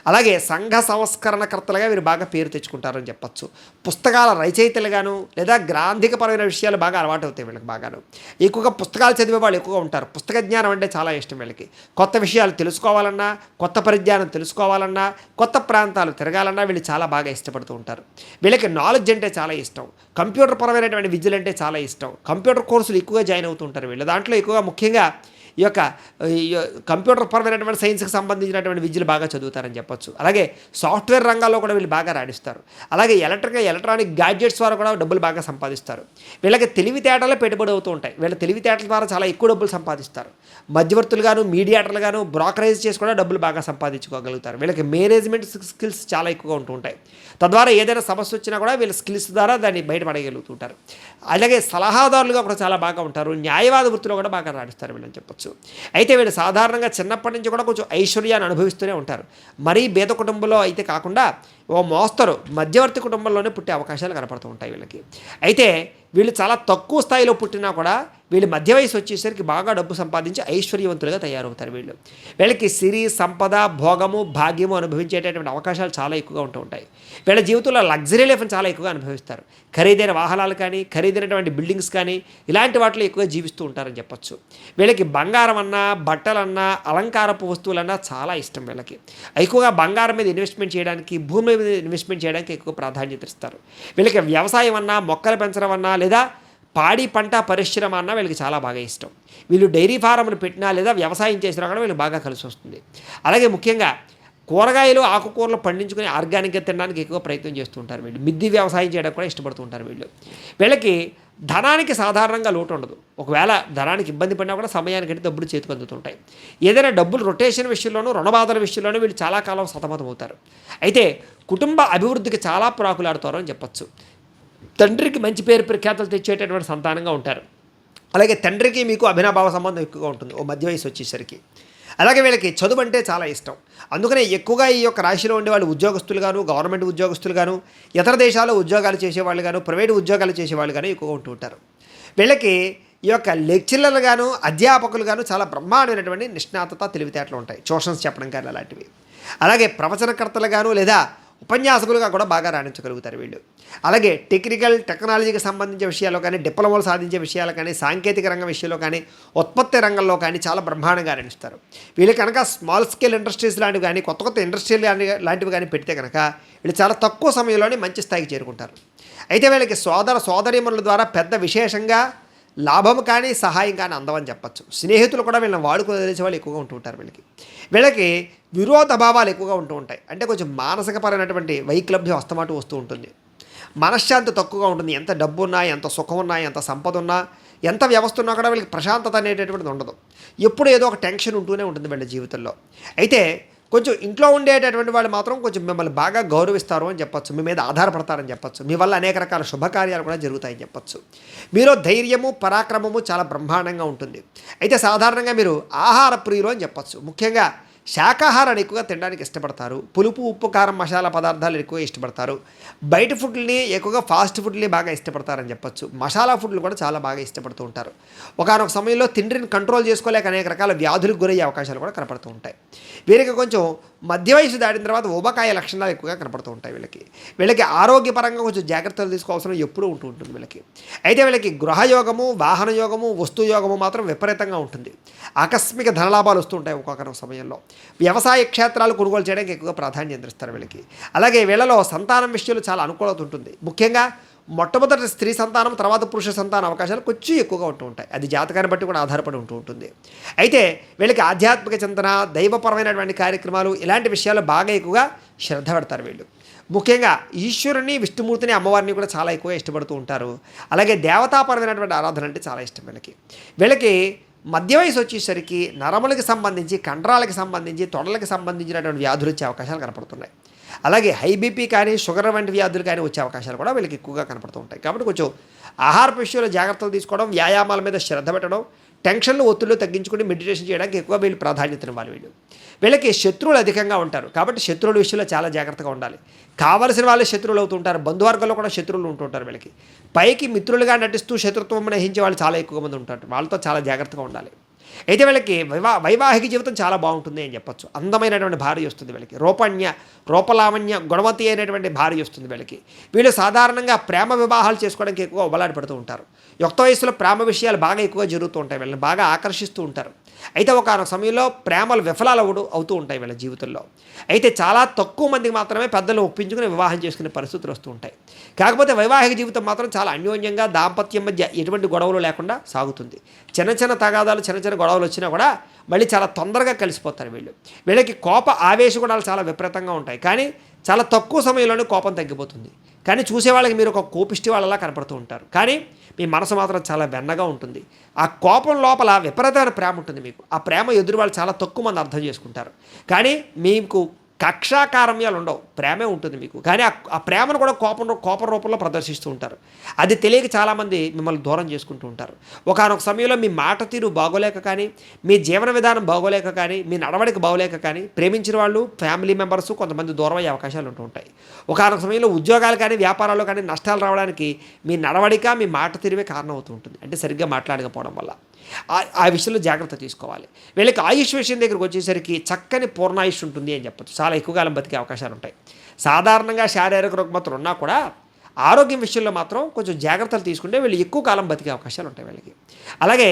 అలాగే సంఘ సంస్కరణకర్తలుగా వీరు బాగా పేరు తెచ్చుకుంటారని చెప్పచ్చు. పుస్తకాల రచయితలుగాను లేదా గ్రాంధికపరమైన విషయాలు బాగా అలవాటు అవుతాయి వీళ్ళకి బాగాను. ఎక్కువగా పుస్తకాలు చదివే వాళ్ళు ఎక్కువగా ఉంటారు. పుస్తక జ్ఞానం అంటే చాలా ఇష్టం వీళ్ళకి. కొత్త విషయాలు తెలుసుకోవాలన్నా, కొత్త పరిజ్ఞానం తెలుసుకోవాలన్నా, కొత్త ప్రాంతాలు తిరగాలన్నా వీళ్ళు చాలా బాగా ఇష్టపడుతూ ఉంటారు. వీళ్ళకి నాలెడ్జ్ అంటే చాలా ఇష్టం. కంప్యూటర్ పరమైనటువంటి విద్యలు అంటే చాలా ఇష్టం. కంప్యూటర్ కోర్సులు ఎక్కువగా జాయిన్ అవుతూ ఉంటారు వీళ్ళు. దాంట్లో ఎక్కువగా ముఖ్యంగా ఈ యొక్క కంప్యూటర్ పరమైనటువంటి సైన్స్కి సంబంధించినటువంటి విద్యలు బాగా చదువుతారని చెప్పొచ్చు. అలాగే సాఫ్ట్వేర్ రంగాల్లో కూడా వీళ్ళు బాగా రాణిస్తారు. అలాగే ఎలక్ట్రానిక్ గ్యాడ్జెట్స్ ద్వారా కూడా డబ్బులు బాగా సంపాదిస్తారు. వీళ్ళకి తెలివితేటలే పెట్టుబడి అవుతూ ఉంటాయి. వీళ్ళ తెలివితేటల ద్వారా చాలా ఎక్కువ డబ్బులు సంపాదిస్తారు. మధ్యవర్తులుగాను, మీడియేటర్లుగాను బ్రోకరేజ్ చేసి కూడా డబ్బులు బాగా సంపాదించుకోగలుగుతారు. వీళ్ళకి మేనేజ్మెంట్ స్కిల్స్ చాలా ఎక్కువగా ఉంటూ ఉంటాయి. తద్వారా ఏదైనా సమస్య వచ్చినా కూడా వీళ్ళ స్కిల్స్ ద్వారా దాన్ని బయటపడగలుగుతుంటారు. అలాగే సలహాదారులుగా కూడా చాలా బాగా ఉంటారు. న్యాయవాద వృత్తిలో కూడా బాగా రాణిస్తారు వీళ్ళని చెప్పొచ్చు. అయితే వీళ్ళు సాధారణంగా చిన్నప్పటి నుంచి కూడా కొంచెం ఐశ్వర్యాన్ని అనుభవిస్తూనే ఉంటారు. మరీ పేద కుటుంబంలో అయితే కాకుండా ఓ మోస్తరు మధ్యవర్తి కుటుంబంలోనే పుట్టే అవకాశాలు కనపడుతూ ఉంటాయి వీళ్ళకి. అయితే వీళ్ళు చాలా తక్కువ స్థాయిలో పుట్టినా కూడా వీళ్ళు మధ్య వయసు వచ్చేసరికి బాగా డబ్బు సంపాదించి ఐశ్వర్యవంతులుగా తయారవుతారు వీళ్ళకి సిరి, సంపద, భోగము, భాగ్యము అనుభవించేటటువంటి అవకాశాలు చాలా ఎక్కువగా ఉంటూ ఉంటాయి. వీళ్ళ జీవితంలో లగ్జరీ లైఫ్ని చాలా ఎక్కువగా అనుభవిస్తారు. ఖరీదైన వాహనాలు కానీ, ఖరీదైనటువంటి బిల్డింగ్స్ కానీ ఇలాంటి వాటిలో ఎక్కువగా జీవిస్తూ ఉంటారని చెప్పొచ్చు. వీళ్ళకి బంగారం అన్నా, బట్టలన్నా, అలంకారపు వస్తువులన్నా చాలా ఇష్టం. వీళ్ళకి ఎక్కువగా బంగారం మీద ఇన్వెస్ట్మెంట్ చేయడానికి, భూమి మీద ఇన్వెస్ట్మెంట్ చేయడానికి ఎక్కువ ప్రాధాన్యత ఇస్తారు. వీళ్ళకి వ్యవసాయం అన్నా, మొక్కలు పెంచడం అన్నా లేదా పాడి పంట పరిశ్రమ అన్న వీళ్ళకి చాలా బాగా ఇష్టం. వీళ్ళు డైరీ ఫారంను పెట్టినా లేదా వ్యవసాయం చేసినా కూడా వీళ్ళు బాగా కలిసి వస్తుంది. అలాగే ముఖ్యంగా కూరగాయలు, ఆకుకూరలు పండించుకుని ఆర్గానిక్గా తినడానికి ఎక్కువ ప్రయత్నం చేస్తూ ఉంటారు వీళ్ళు. మిద్ది వ్యవసాయం చేయడానికి కూడా ఇష్టపడుతూ ఉంటారు వీళ్ళకి ధనానికి సాధారణంగా లోటు ఉండదు. ఒకవేళ ధనానికి ఇబ్బంది పడినా కూడా సమయానికి డబ్బులు చేతికి అందుతుంటాయి. ఏదైనా డబ్బులు రొటేషన్ విషయంలోనూ, రుణబాధల విషయంలోనూ వీళ్ళు చాలా కాలం సతమతం అవుతారు. అయితే కుటుంబ అభివృద్ధికి చాలా ప్రాకులాడుతారు అని చెప్పచ్చు. తండ్రికి మంచి పేరు ప్రఖ్యాతలు తెచ్చేటటువంటి సంతానంగా ఉంటారు. అలాగే తండ్రికి మీకు అభినాభావ సంబంధం ఎక్కువగా ఉంటుంది ఓ మధ్య వయసు వచ్చేసరికి. అలాగే వీళ్ళకి చదువు అంటే చాలా ఇష్టం. అందుకనే ఎక్కువగా ఈ యొక్క రాశిలో ఉండే వాళ్ళు ఉద్యోగస్తులుగాను, గవర్నమెంట్ ఉద్యోగస్తులుగాను, ఇతర దేశాల్లో ఉద్యోగాలు చేసేవాళ్ళు గాను, ప్రైవేటు ఉద్యోగాలు చేసేవాళ్ళు గాను ఎక్కువగా ఉంటూ ఉంటారు. వీళ్ళకి ఈ యొక్క లెక్చరర్లు గాను, అధ్యాపకులు గాను చాలా బ్రహ్మాండమైనటువంటి నిష్ణాతత, తెలివితేటలు ఉంటాయి. ట్యూషన్స్ చెప్పడం కానీ అలాంటివి. అలాగే ప్రవచనకర్తలు గాను లేదా ఉపన్యాసకులుగా కూడా బాగా రాణించగలుగుతారు వీళ్ళు. అలాగే టెక్నాలజీకి సంబంధించిన విషయాల్లో కానీ, డిప్లొమాలు సాధించే విషయాలు కానీ, సాంకేతిక రంగం విషయంలో కానీ, ఉత్పత్తి రంగంలో కానీ చాలా బ్రహ్మాండంగా రాణిస్తారు. వీళ్ళు కనుక స్మాల్ స్కేల్ ఇండస్ట్రీస్ లాంటివి కానీ, కొత్త ఇండస్ట్రీలు లాంటివి కానీ పెడితే కనుక వీళ్ళు చాలా తక్కువ సమయంలోనే మంచి స్థాయికి చేరుకుంటారు. అయితే వీళ్ళకి సోదరీమణుల ద్వారా పెద్ద విశేషంగా లాభం కానీ, సహాయం కానీ అందవని చెప్పచ్చు. స్నేహితులు కూడా వీళ్ళని వాడుకోదలిచే వాళ్ళు ఎక్కువగా ఉంటూ ఉంటారు. వీళ్ళకి విరోధ భావాలు ఎక్కువగా ఉంటూ ఉంటాయి. అంటే కొంచెం మానసికపరమైనటువంటి వైక్లభ్యం వస్తూ ఉంటుంది. మనశ్శాంతి తక్కువగా ఉంటుంది. ఎంత డబ్బు ఉన్నా, ఎంత సుఖం ఉన్నా, ఎంత సంపద ఉన్నా, ఎంత వ్యవస్థ ఉన్నా కూడా వీళ్ళకి ప్రశాంతత అనేటటువంటిది ఉండదు. ఎప్పుడు ఏదో ఒక టెన్షన్ ఉంటూనే ఉంటుంది వీళ్ళ జీవితంలో. అయితే కొంచెం ఇంట్లో ఉండేటటువంటి వాళ్ళు మాత్రం కొంచెం మిమ్మల్ని బాగా గౌరవిస్తారు అని చెప్పొచ్చు. మీ మీద ఆధారపడతారని చెప్పొచ్చు. మీ వల్ల అనేక రకాల శుభకార్యాలు కూడా జరుగుతాయని చెప్పొచ్చు. మీలో ధైర్యము, పరాక్రమము చాలా బ్రహ్మాండంగా ఉంటుంది. అయితే సాధారణంగా మీరు ఆహార ప్రియులు అని చెప్పొచ్చు. ముఖ్యంగా శాకాహారాన్ని ఎక్కువగా తినడానికి ఇష్టపడతారు. పులుపు, ఉప్పు, కారం, మసాలా పదార్థాలు ఎక్కువ ఇష్టపడతారు. బయట ఫుడ్ని ఎక్కువగా ఫాస్ట్ ఫుడ్ని బాగా ఇష్టపడతారని చెప్పొచ్చు. మసాలా ఫుడ్లు కూడా చాలా బాగా ఇష్టపడుతూ ఉంటారు. ఒకానొక సమయంలో తిండిని కంట్రోల్ చేసుకోలేక అనేక రకాల వ్యాధులకు గురయ్యే అవకాశాలు కూడా కనపడుతూ ఉంటాయి. వీరికి కొంచెం మధ్య వయసు దాటిన తర్వాత ఊబకాయ లక్షణాలు ఎక్కువగా కనపడుతూ ఉంటాయి. వీళ్ళకి ఆరోగ్యపరంగా కొంచెం జాగ్రత్తలు తీసుకోవాల్సిన ఎప్పుడూ ఉంటుంది వీళ్ళకి. అయితే వీళ్ళకి గృహయోగము, వాహన యోగము, వస్తు యోగము మాత్రం విపరీతంగా ఉంటుంది. ఆకస్మిక ధనలాభాలు వస్తూ ఉంటాయి ఒక్కొక్క సమయంలో. వ్యవసాయ క్షేత్రాలు కొనుగోలు చేయడానికి ఎక్కువగా ప్రాధాన్యత ఇస్తారు వీళ్ళకి. అలాగే వీళ్ళలో సంతానం విషయంలో చాలా అనుకూలత ఉంటుంది. ముఖ్యంగా మొట్టమొదటి స్త్రీ సంతానం, తర్వాత పురుష సంతాన అవకాశాలు కొంచెం ఎక్కువగా ఉంటూ ఉంటాయి. అది జాతకాన్ని బట్టి కూడా ఆధారపడి ఉంటూ ఉంటుంది. అయితే వీళ్ళకి ఆధ్యాత్మిక చింతన, దైవపరమైనటువంటి కార్యక్రమాలు ఇలాంటి విషయాలు బాగా ఎక్కువగా శ్రద్ధ పెడతారు వీళ్ళు. ముఖ్యంగా ఈశ్వరుని, విష్ణుమూర్తిని, అమ్మవారిని కూడా చాలా ఎక్కువగా ఇష్టపడుతూ ఉంటారు. అలాగే దేవతాపరమైనటువంటి ఆరాధన అంటే చాలా ఇష్టం వీళ్ళకి మధ్య వయసు వచ్చేసరికి నరములకి సంబంధించి, కండరాలకు సంబంధించి, తొడలకు సంబంధించినటువంటి వ్యాధులు వచ్చే అవకాశాలు కనపడుతున్నాయి. అలాగే హై బీపీ కానీ, షుగర్ వంటి వ్యాధులు కానీ వచ్చే అవకాశాలు కూడా వీళ్ళకి ఎక్కువగా కనపడుతూ ఉంటాయి. కాబట్టి కొంచెం ఆహార విషయంలో జాగ్రత్తలు తీసుకోవడం, వ్యాయామాల మీద శ్రద్ధ పెట్టడం, టెన్షన్లు, ఒత్తిళ్లు తగ్గించుకుని మెడిటేషన్ చేయడానికి ఎక్కువ వీళ్ళు ప్రాధాన్యతనివ్వాలి. వీళ్ళకి శత్రువులు అధికంగా ఉంటారు. కాబట్టి శత్రువుల విషయంలో చాలా జాగ్రత్తగా ఉండాలి. కావలసిన వాళ్ళే శత్రువులు అవుతుంటారు. బంధువర్గంలో కూడా శత్రువులు ఉంటుంటారు వీళ్ళకి. పైకి మిత్రులుగా నటిస్తూ శత్రుత్వం వహించే వాళ్ళు చాలా ఎక్కువ మంది ఉంటారు. వాళ్ళతో చాలా జాగ్రత్తగా ఉండాలి. అయితే వీళ్ళకి వైవాహిక జీవితం చాలా బాగుంటుంది అని చెప్పొచ్చు. అందమైనటువంటి భార్య వస్తుంది వీళ్ళకి. రూపలావణ్య, గుణవతి అయినటువంటి భార్య వస్తుంది వీళ్ళకి. వీళ్ళు సాధారణంగా ప్రేమ వివాహాలు చేసుకోవడానికి ఎక్కువ ఉబలాడి పడుతూ ఉంటారు. యుక్త వయసులో ప్రేమ విషయాలు బాగా ఎక్కువగా జరుగుతూ ఉంటాయి. వీళ్ళని బాగా ఆకర్షిస్తూ ఉంటారు. అయితే ఒకనొక సమయంలో ప్రేమలు విఫలాలు అవుతూ ఉంటాయి వీళ్ళ జీవితంలో. అయితే చాలా తక్కువ మందికి మాత్రమే పెద్దలు ఒప్పించుకుని వివాహం చేసుకునే పరిస్థితులు వస్తూ ఉంటాయి. కాకపోతే వైవాహిక జీవితం మాత్రం చాలా అన్యోన్యంగా, దాంపత్యం మధ్య ఎటువంటి గొడవలు లేకుండా సాగుతుంది. చిన్న తగాదాలు, చిన్న గొడవలు వచ్చినా కూడా మళ్ళీ చాలా తొందరగా కలిసిపోతారు వీళ్ళకి కోప ఆవేశ గుణాలు చాలా విపరీతంగా ఉంటాయి. కానీ చాలా తక్కువ సమయంలోనే కోపం తగ్గిపోతుంది. కానీ చూసేవాళ్ళకి మీరు ఒక కోపిష్టి వాళ్ళలా కనపడుతూ ఉంటారు. కానీ మీ మనసు మాత్రం చాలా వెన్నగా ఉంటుంది. ఆ కోపం లోపల విపరీతమైన ప్రేమ ఉంటుంది మీకు. ఆ ప్రేమ ఎదురు వాళ్ళు చాలా తక్కువ మంది అర్థం చేసుకుంటారు. కానీ మీకు కక్షాకారమ్యాలు ఉండవు, ప్రేమే ఉంటుంది మీకు. కానీ ఆ ప్రేమను కూడా కోపం రూపంలో ప్రదర్శిస్తూ ఉంటారు. అది తెలియక చాలామంది మిమ్మల్ని దూరం చేసుకుంటూ ఉంటారు. ఒకానొక సమయంలో మీ మాట తీరు బాగోలేక కానీ, మీ జీవన విధానం బాగోలేక కానీ, మీ నడవడిక బాగోలేక కానీ ప్రేమించిన వాళ్ళు, ఫ్యామిలీ మెంబర్స్ కొంతమంది దూరం అయ్యే అవకాశాలు ఉంటూ ఉంటాయి. ఒకానొక సమయంలో ఉద్యోగాలు కానీ, వ్యాపారాల్లో కానీ నష్టాలు రావడానికి మీ నడవడిక, మీ మాట తీరువే కారణం అవుతూ ఉంటుంది. అంటే సరిగ్గా మాట్లాడకపోవడం వల్ల. ఆ విషయంలో జాగ్రత్త తీసుకోవాలి. వీళ్ళకి ఆయుష్ విషయం దగ్గరికి వచ్చేసరికి చక్కని పూర్ణాయుష్ ఉంటుంది అని చెప్పచ్చు. చాలా ఎక్కువ కాలం బతికే అవకాశాలు ఉంటాయి. సాధారణంగా శారీరక రుగ్మతలు ఉన్నా కూడా ఆరోగ్యం విషయంలో మాత్రం కొంచెం జాగ్రత్తలు తీసుకుంటే వీళ్ళు ఎక్కువ కాలం బతికే అవకాశాలు ఉంటాయి వీళ్ళకి. అలాగే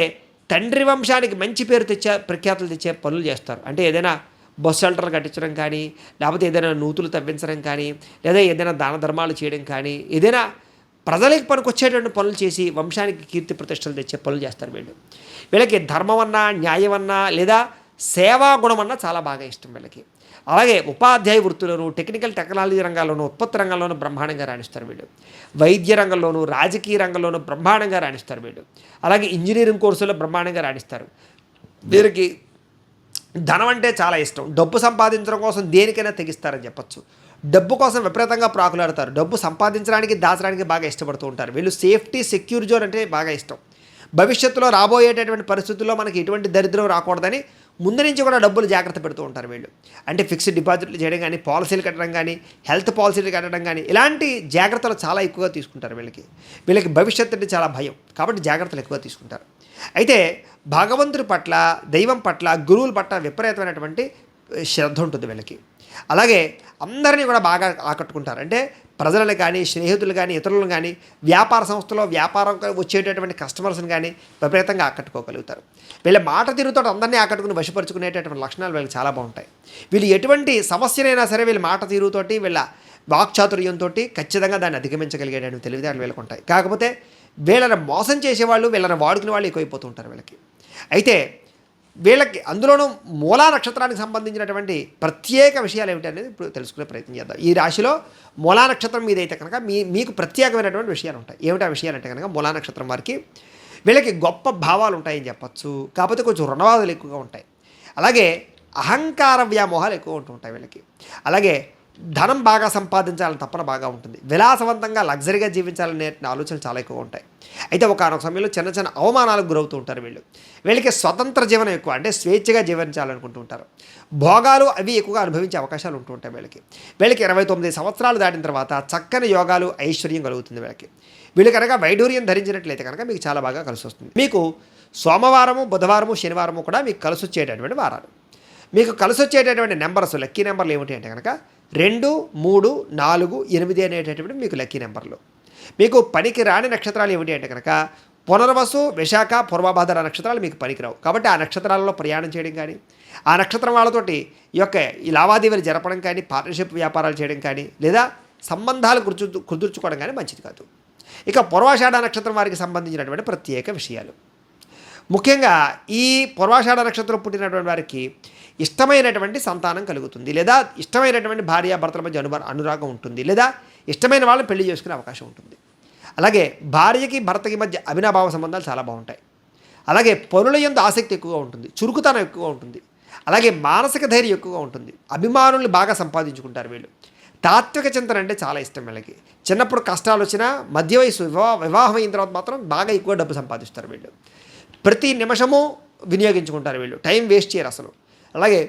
తండ్రి వంశానికి మంచి పేరు ప్రఖ్యాతులు తెచ్చే పనులు చేస్తారు. అంటే ఏదైనా బస్ షెల్టర్లు కట్టించడం కానీ, లేకపోతే ఏదైనా నూతులు తవ్వించడం కానీ, లేదా ఏదైనా దాన ధర్మాలు చేయడం కానీ, ఏదైనా ప్రజలకి పనికొచ్చేటువంటి పనులు చేసి వంశానికి కీర్తి ప్రతిష్టలు తెచ్చే పనులు చేస్తారు వీళ్ళకి ధర్మం అన్నా, న్యాయం అన్నా, లేదా సేవా గుణం అన్నా చాలా బాగా ఇష్టం వీళ్ళకి. అలాగే ఉపాధ్యాయ వృత్తులను, టెక్నాలజీ రంగాల్లోనూ, ఉత్పత్తి రంగంలోనూ బ్రహ్మాండంగా రాణిస్తారు వైద్య రంగంలోనూ, రాజకీయ రంగంలోనూ బ్రహ్మాండంగా రాణిస్తారు అలాగే ఇంజనీరింగ్ కోర్సులో బ్రహ్మాండంగా రాణిస్తారు. వీరికి ధనం అంటే చాలా ఇష్టం. డబ్బు సంపాదించడం కోసం దేనికైనా తెగిస్తారని చెప్పచ్చు. డబ్బు కోసం విపరీతంగా ప్రాకులాడతారు. డబ్బు సంపాదించడానికి, దాచడానికి బాగా ఇష్టపడుతూ ఉంటారు. వీళ్ళు సేఫ్టీ, సెక్యూర్ జోన్ అంటే బాగా ఇష్టం. భవిష్యత్తులో రాబోయేటటువంటి పరిస్థితుల్లో మనకి ఎటువంటి దరిద్రం రాకూడదని ముందు నుంచి కూడా డబ్బులు జాగ్రత్త పెడుతూ ఉంటారు అంటే ఫిక్స్డ్ డిపాజిట్లు చేయడం కానీ, పాలసీలు కట్టడం కానీ, హెల్త్ పాలసీలు కట్టడం కానీ, ఇలాంటి జాగ్రత్తలు చాలా ఎక్కువగా తీసుకుంటారు వీళ్ళకి భవిష్యత్తు అంటే చాలా భయం. కాబట్టి జాగ్రత్తలు ఎక్కువ తీసుకుంటారు. అయితే భగవంతుడి పట్ల, దైవం పట్ల, గురువుల పట్ల విపరీతమైనటువంటి శ్రద్ధ ఉంటుంది వీళ్ళకి. అలాగే అందరినీ కూడా బాగా ఆకట్టుకుంటారు. అంటే ప్రజలను కానీ, స్నేహితులు కానీ, ఇతరులను కానీ, వ్యాపార సంస్థలో వ్యాపారం వచ్చేటటువంటి కస్టమర్స్ని కానీ విపరీతంగా ఆకట్టుకోగలుగుతారు. వీళ్ళ మాట తీరుతో అందరినీ ఆకట్టుకుని వశపరుచుకునేటటువంటి లక్షణాలు వీళ్ళకి చాలా బాగుంటాయి. వీళ్ళు ఎటువంటి సమస్యనైనా సరే వీళ్ళ మాట తీరుతోటి, వీళ్ళ వాక్చాతుర్యంతో ఖచ్చితంగా దాన్ని అధిగమించగలిగేటటువంటి తెలివితేటలు వీళ్ళకు ఉంటాయి. కాకపోతే వీళ్ళని మోసం చేసేవాళ్ళు, వీళ్ళని వాడుకునే వాళ్ళు ఎక్కువైపోతూ ఉంటారు వీళ్ళకి. అయితే వీళ్ళకి అందులోనూ మూలా నక్షత్రానికి సంబంధించినటువంటి ప్రత్యేక విషయాలు ఏమిటి అనేది ఇప్పుడు తెలుసుకునే ప్రయత్నం చేద్దాం. ఈ రాశిలో మూలా నక్షత్రం మీద అయితే కనుక మీకు ప్రత్యేకమైనటువంటి విషయాలు ఉంటాయి. ఏమిటి ఆ విషయాలు అంటే కనుక మూలా నక్షత్రం వారికి వీళ్ళకి గొప్ప భావాలు ఉంటాయని చెప్పచ్చు. కాకపోతే కొంచెం రుణబాధలు ఎక్కువగా ఉంటాయి. అలాగే అహంకార వ్యామోహాలు ఎక్కువ ఉంటూ ఉంటాయి వీళ్ళకి. అలాగే ధనం బాగా సంపాదించాలని తపన బాగా ఉంటుంది. విలాసవంతంగా లగ్జరీగా జీవించాలనే ఆలోచనలు చాలా ఎక్కువ ఉంటాయి. అయితే ఒకానొక సమయంలో చిన్న చిన్న అవమానాలకు గురవుతూ ఉంటారు వీళ్ళు. వీళ్ళకి స్వతంత్ర జీవనం ఎక్కువ, అంటే స్వేచ్ఛగా జీవించాలనుకుంటూ ఉంటారు. భోగాలు అవి ఎక్కువగా అనుభవించే అవకాశాలు ఉంటూ ఉంటాయి వీళ్ళకి. వీళ్ళకి 29 సంవత్సరాలు దాటిన తర్వాత చక్కని యోగాలు, ఐశ్వర్యం కలుగుతుంది వీళ్ళకి. వీళ్ళు కనుక వైడూర్యం ధరించినట్లయితే కనుక మీకు చాలా బాగా కలిసి వస్తుంది. మీకు సోమవారము, బుధవారము, శనివారము కూడా మీకు కలిసి వచ్చేటటువంటి వారాలు. మీకు కలిసి వచ్చేటటువంటి నెంబర్స్, లక్కీ నెంబర్లు ఏమిటి అంటే కనుక 2, 3, 4, 8 అనేటటువంటి మీకు లక్కీ నెంబర్లు. మీకు పనికి రాని నక్షత్రాలు ఏమిటి అంటే కనుక పునర్వసు, విశాఖ, పూర్వభాద్ర నక్షత్రాలు మీకు పనికిరావు. కాబట్టి ఆ నక్షత్రాలలో ప్రయాణం చేయడం కానీ, ఆ నక్షత్రం వాళ్ళతోటి ఈ లావాదేవీలు జరపడం కానీ, పార్ట్నర్షిప్ వ్యాపారాలు చేయడం కానీ, లేదా సంబంధాలు కుదుర్చుకోవడం కానీ మంచిది కాదు. ఇక పూర్వాషాఢ నక్షత్రం వారికి సంబంధించినటువంటి ప్రత్యేక విషయాలు. ముఖ్యంగా ఈ పూర్వాషాఢ నక్షత్రం పుట్టినటువంటి వారికి ఇష్టమైనటువంటి సంతానం కలుగుతుంది, లేదా ఇష్టమైనటువంటి భార్యాభర్తల మధ్య అనురాగం ఉంటుంది, లేదా ఇష్టమైన వాళ్ళని పెళ్లి చేసుకునే అవకాశం ఉంటుంది. అలాగే భార్యకి భర్తకి మధ్య అవినాభావ సంబంధాలు చాలా బాగుంటాయి. అలాగే పనుల యందు ఆసక్తి ఎక్కువగా ఉంటుంది, చురుకుతనం ఎక్కువగా ఉంటుంది. అలాగే మానసిక ధైర్యం ఎక్కువగా ఉంటుంది. అభిమానుల్ని బాగా సంపాదించుకుంటారు వీళ్ళు. తాత్విక చింతన అంటే చాలా ఇష్టం వీళ్ళకి. చిన్నప్పుడు కష్టాలు వచ్చినా మధ్య వయసు వివాహం అయిన తర్వాత మాత్రం బాగా ఎక్కువ డబ్బు సంపాదిస్తారు వీళ్ళు. ప్రతి నిమిషము వినియోగించుకుంటారు వీళ్ళు, టైం వేస్ట్ చేయరు అసలు. అలాగే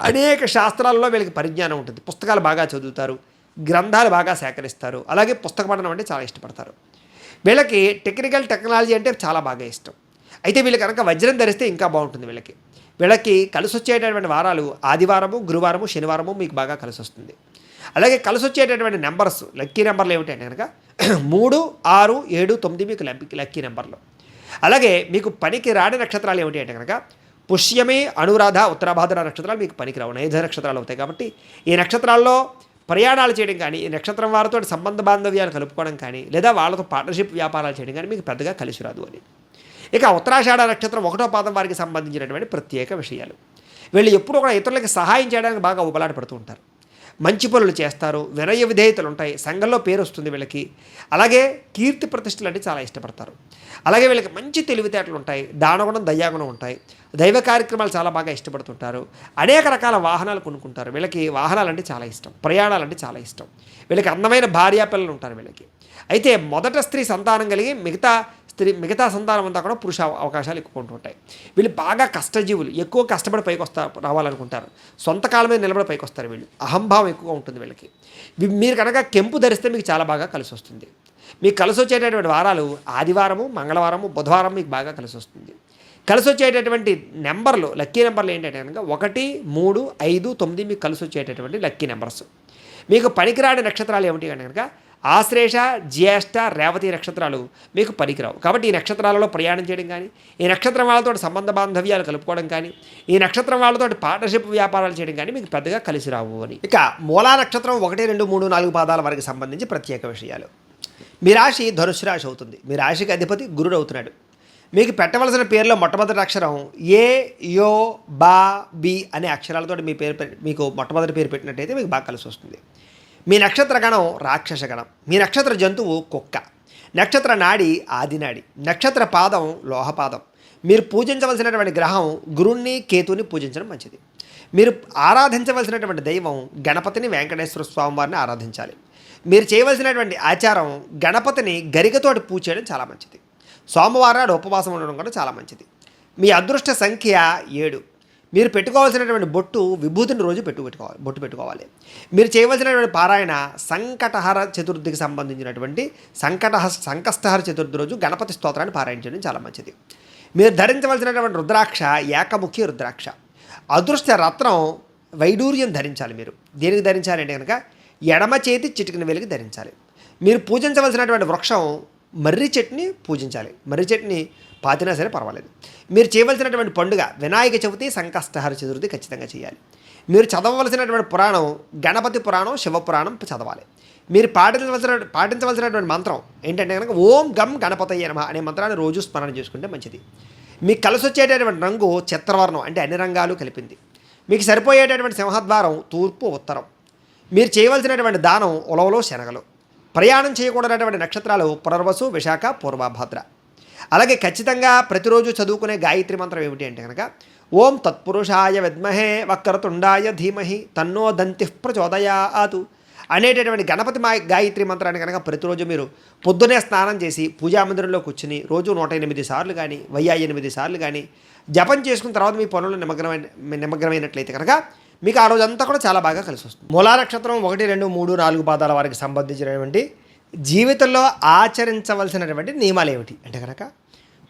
అనేక శాస్త్రాలలో వీళ్ళకి పరిజ్ఞానం ఉంటుంది. పుస్తకాలు బాగా చదువుతారు, గ్రంథాలు బాగా సేకరిస్తారు. అలాగే పుస్తక పఠనం అంటే చాలా ఇష్టపడతారు. వీళ్ళకి టెక్నాలజీ అంటే చాలా బాగా ఇష్టం. అయితే వీళ్ళు కనుక వజ్రం ధరిస్తే ఇంకా బాగుంటుంది వీళ్ళకి. వీళ్ళకి కలిసి వచ్చేటటువంటి వారాలు ఆదివారము, గురువారము, శనివారము మీకు బాగా కలిసి వస్తుంది. అలాగే కలిసి వచ్చేటటువంటి నెంబర్స్, లక్కీ నెంబర్లు ఏమిటంటే కనుక 3, 6, 7, 9 మీకు లక్కీ నెంబర్లు. అలాగే మీకు పనికి రాని నక్షత్రాలు ఏమిటి అంటే కనుక పుష్యమి, అనురాధ, ఉత్తరాభాద్ర నక్షత్రాలు మీకు పనికిరావు, నైధ నక్షత్రాలు అవుతాయి. కాబట్టి ఈ నక్షత్రాల్లో ప్రయాణాలు చేయడం కానీ, ఈ నక్షత్రం వారితో సంబంధ బాంధవ్యాలు కలుపుకోవడం కానీ, లేదా వాళ్ళతో పార్ట్నర్షిప్ వ్యాపారాలు చేయడం కానీ మీకు పెద్దగా కలిసి రాదు అని. ఇక ఉత్తరాషాఢ నక్షత్రం 1వ పాదం వారికి సంబంధించినటువంటి ప్రత్యేక విషయాలు. వీళ్ళు ఎప్పుడూ కూడా ఇతరులకి సహాయం చేయడానికి బాగా ఉబలాట పడుతూ ఉంటారు. మంచి పనులు చేస్తారు, వినయ విధేయతలు ఉంటాయి, సంఘంలో పేరు వస్తుంది వీళ్ళకి. అలాగే కీర్తి ప్రతిష్టలు అంటే చాలా ఇష్టపడతారు. అలాగే వీళ్ళకి మంచి తెలివితేటలు ఉంటాయి, దానగుణం, దయాగుణం ఉంటాయి. దైవ కార్యక్రమాలు చాలా బాగా ఇష్టపడుతుంటారు. అనేక రకాల వాహనాలు కొనుక్కుంటారు. వీళ్ళకి వాహనాలంటే చాలా ఇష్టం, ప్రయాణాలంటే చాలా ఇష్టం. వీళ్ళకి అందమైన భార్యాపిల్లలు ఉంటారు వీళ్ళకి. అయితే మొదట స్త్రీ సంతానం కలిగి మిగతా సంతానం అంతా కూడా పురుష అవకాశాలు ఎక్కువ ఉంటుంటాయి. వీళ్ళు బాగా కష్టజీవులు, ఎక్కువ కష్టపడి పైకి రావాలనుకుంటారు. సొంత కాలం మీద నిలబడి పైకి వస్తారు వీళ్ళు. అహంభావం ఎక్కువగా ఉంటుంది వీళ్ళకి. మీరు కనుక కెంపు ధరిస్తే మీకు చాలా బాగా కలిసి వస్తుంది. మీకు కలిసి వచ్చేటటువంటి వారాలు ఆదివారము, మంగళవారము, బుధవారం మీకు బాగా కలిసి వస్తుంది. కలిసి వచ్చేటటువంటి నెంబర్లు, లక్కీ నెంబర్లు ఏంటంటే కనుక 1, 3, 5, 9 మీకు కలిసి వచ్చేటటువంటి లక్కీ నెంబర్స్. మీకు పనికిరాని నక్షత్రాలు ఏమిటి అంటే కనుక ఆశ్లేష, జ్యేష్ఠ, రేవతి నక్షత్రాలు మీకు పనికిరావు. కాబట్టి ఈ నక్షత్రాలలో ప్రయాణం చేయడం కానీ, ఈ నక్షత్రం వాళ్ళతో సంబంధ బాంధవ్యాలు కలుపుకోవడం కానీ, ఈ నక్షత్రం వాళ్ళతో పార్ట్నర్షిప్ వ్యాపారాలు చేయడం కానీ మీకు పెద్దగా కలిసి రావు అని. ఇక మూలా నక్షత్రం 1, 2, 3, 4 పాదాల వరకు సంబంధించి ప్రత్యేక విషయాలు. మీ రాశి ధనుసు రాశి అవుతుంది. మీ రాశికి అధిపతి గురుడు అవుతున్నాడు. మీకు పెట్టవలసిన పేరులో మొట్టమొదటి అక్షరం ఏ, యో, బా, బి అనే అక్షరాలతో మీ పేరు మీకు మొట్టమొదటి పేరు పెట్టినట్టయితే మీకు బాగా కలిసి వస్తుంది. మీ నక్షత్ర గణం రాక్షస గణం. మీ నక్షత్ర జంతువు కుక్క. నక్షత్ర నాడి ఆదినాడి. నక్షత్ర పాదం లోహపాదం. మీరు పూజించవలసినటువంటి గ్రహం గురుణ్ణి, కేతుని పూజించడం మంచిది. మీరు ఆరాధించవలసినటువంటి దైవం గణపతిని, వెంకటేశ్వర స్వామి వారిని ఆరాధించాలి. మీరు చేయవలసినటువంటి ఆచారం గణపతిని గరికతోటి పూజ చేయడం చాలా మంచిది. సోమవారం ఉపవాసం ఉండడం కూడా చాలా మంచిది. మీ అదృష్ట సంఖ్య 7. మీరు పెట్టుకోవాల్సినటువంటి బొట్టు విభూతిని రోజు బొట్టు పెట్టుకోవాలి. మీరు చేయవలసినటువంటి పారాయణ సంకటహర చతుర్థికి సంబంధించినటువంటి సంకష్టహర చతుర్థి రోజు గణపతి స్తోత్రాన్ని పారాయణ చేయడం చాలా మంచిది. మీరు ధరించవలసినటువంటి రుద్రాక్ష ఏకముఖి రుద్రాక్ష. అదృష్ట రత్నం వైడూర్యం ధరించాలి. మీరు దేనికి ధరించాలి అంటే కనుక ఎడమ చేతి చిటికిన వేలికి ధరించాలి. మీరు పూజించవలసినటువంటి వృక్షం మర్రి చెట్టుని పూజించాలి. మర్రి చెట్టుని పాతినా సరే పర్వాలేదు. మీరు చేయవలసినటువంటి పండుగ వినాయక చవితి, సంకష్టహర చతుర్థి ఖచ్చితంగా చేయాలి. మీరు చదవవలసినటువంటి పురాణం గణపతి పురాణం, శివపురాణం చదవాలి. మీరు పాటించవలసినటువంటి మంత్రం ఏంటంటే కనుక ఓం గం గణపతయ్య నమః అనే మంత్రాన్ని రోజు స్మరణ చేసుకుంటే మంచిది. మీకు కలిసి వచ్చేటటువంటి రంగు చిత్రవర్ణం, అంటే అన్ని రంగాలు కలిపింది. మీకు సరిపోయేటటువంటి సింహద్వారం తూర్పు, ఉత్తరం. మీరు చేయవలసినటువంటి దానం ఉలవలో శనగలు. ప్రయాణం చేయకూడనటువంటి నక్షత్రాలు పునర్వసు, విశాఖ, పూర్వభాద్ర. అలాగే ఖచ్చితంగా ప్రతిరోజు చదువుకునే గాయత్రి మంత్రం ఏమిటి అంటే కనుక ఓం తత్పురుషాయ విద్మహే వక్రతుండాయ ధీమహి తన్నో దంతి ప్రచోదయాతు అనేటటువంటి గణపతి గాయత్రి మంత్రాన్ని కనుక ప్రతిరోజు మీరు పొద్దునే స్నానం చేసి పూజామందిరంలో కూర్చుని రోజు 108 సార్లు కానీ 1008 సార్లు కానీ జపం చేసుకున్న తర్వాత మీ పనులు నిమగ్నమైనట్లయితే కనుక మీకు ఆ రోజంతా కూడా చాలా బాగా కలిసి వస్తుంది. మూలా నక్షత్రం 1, 2, 3, 4 పాదాల వారికి సంబంధించినటువంటి జీవితంలో ఆచరించవలసినటువంటి నియమాలు ఏమిటి అంటే కనుక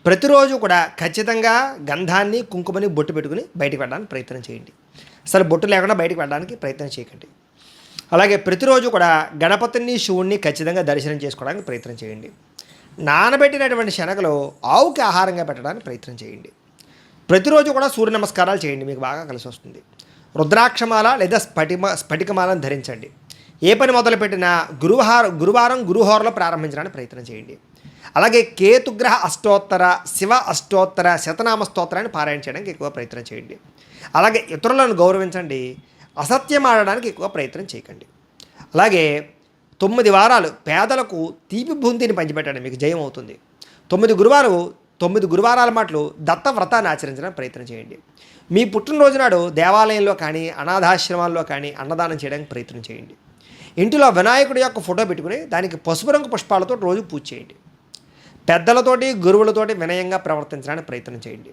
ప్రతిరోజు కూడా ఖచ్చితంగా గంధాన్ని కుంకుమని బొట్టు పెట్టుకుని బయటకు వెళ్ళడానికి ప్రయత్నం చేయండి. అసలు బొట్టు లేకుండా బయటకు వెళ్ళడానికి ప్రయత్నం చేయకండి. అలాగే ప్రతిరోజు కూడా గణపతిని శివుణ్ణి ఖచ్చితంగా దర్శనం చేసుకోవడానికి ప్రయత్నం చేయండి. నానబెట్టినటువంటి శనగలు ఆవుకి ఆహారంగా పెట్టడానికి ప్రయత్నం చేయండి. ప్రతిరోజు కూడా సూర్య నమస్కారాలు చేయండి, మీకు బాగా కలిసి వస్తుంది. రుద్రాక్షమాల లేదా స్ఫటికమాలను ధరించండి. ఏ పని మొదలుపెట్టినా గురువారం గురుహోరలో ప్రారంభించడానికి ప్రయత్నం చేయండి. అలాగే కేతుగ్రహ అష్టోత్తర శివ అష్టోత్తర శతనామ స్తోత్రాన్ని పారాయణ చేయడానికి ఎక్కువ ప్రయత్నం చేయండి. అలాగే ఇతరులను గౌరవించండి, అసత్యం ఆడడానికి ఎక్కువ ప్రయత్నం చేయకండి. అలాగే 9 వారాలు పేదలకు తీపి బూందీని పంచిపెట్టండి, మీకు జయం అవుతుంది. 9 గురువారాల మాటలు దత్త వ్రతాన్ని ఆచరించడానికి ప్రయత్నం చేయండి. మీ పుట్టినరోజు నాడు దేవాలయంలో కానీ అనాథాశ్రమాల్లో కానీ అన్నదానం చేయడానికి ప్రయత్నం చేయండి. ఇంటిలో వినాయకుడి యొక్క ఫోటో పెట్టుకుని దానికి పసుపు రంగు పుష్పాలతో రోజు పూజ చేయండి. పెద్దలతోటి గురువులతోటి వినయంగా ప్రవర్తించడానికి ప్రయత్నం చేయండి.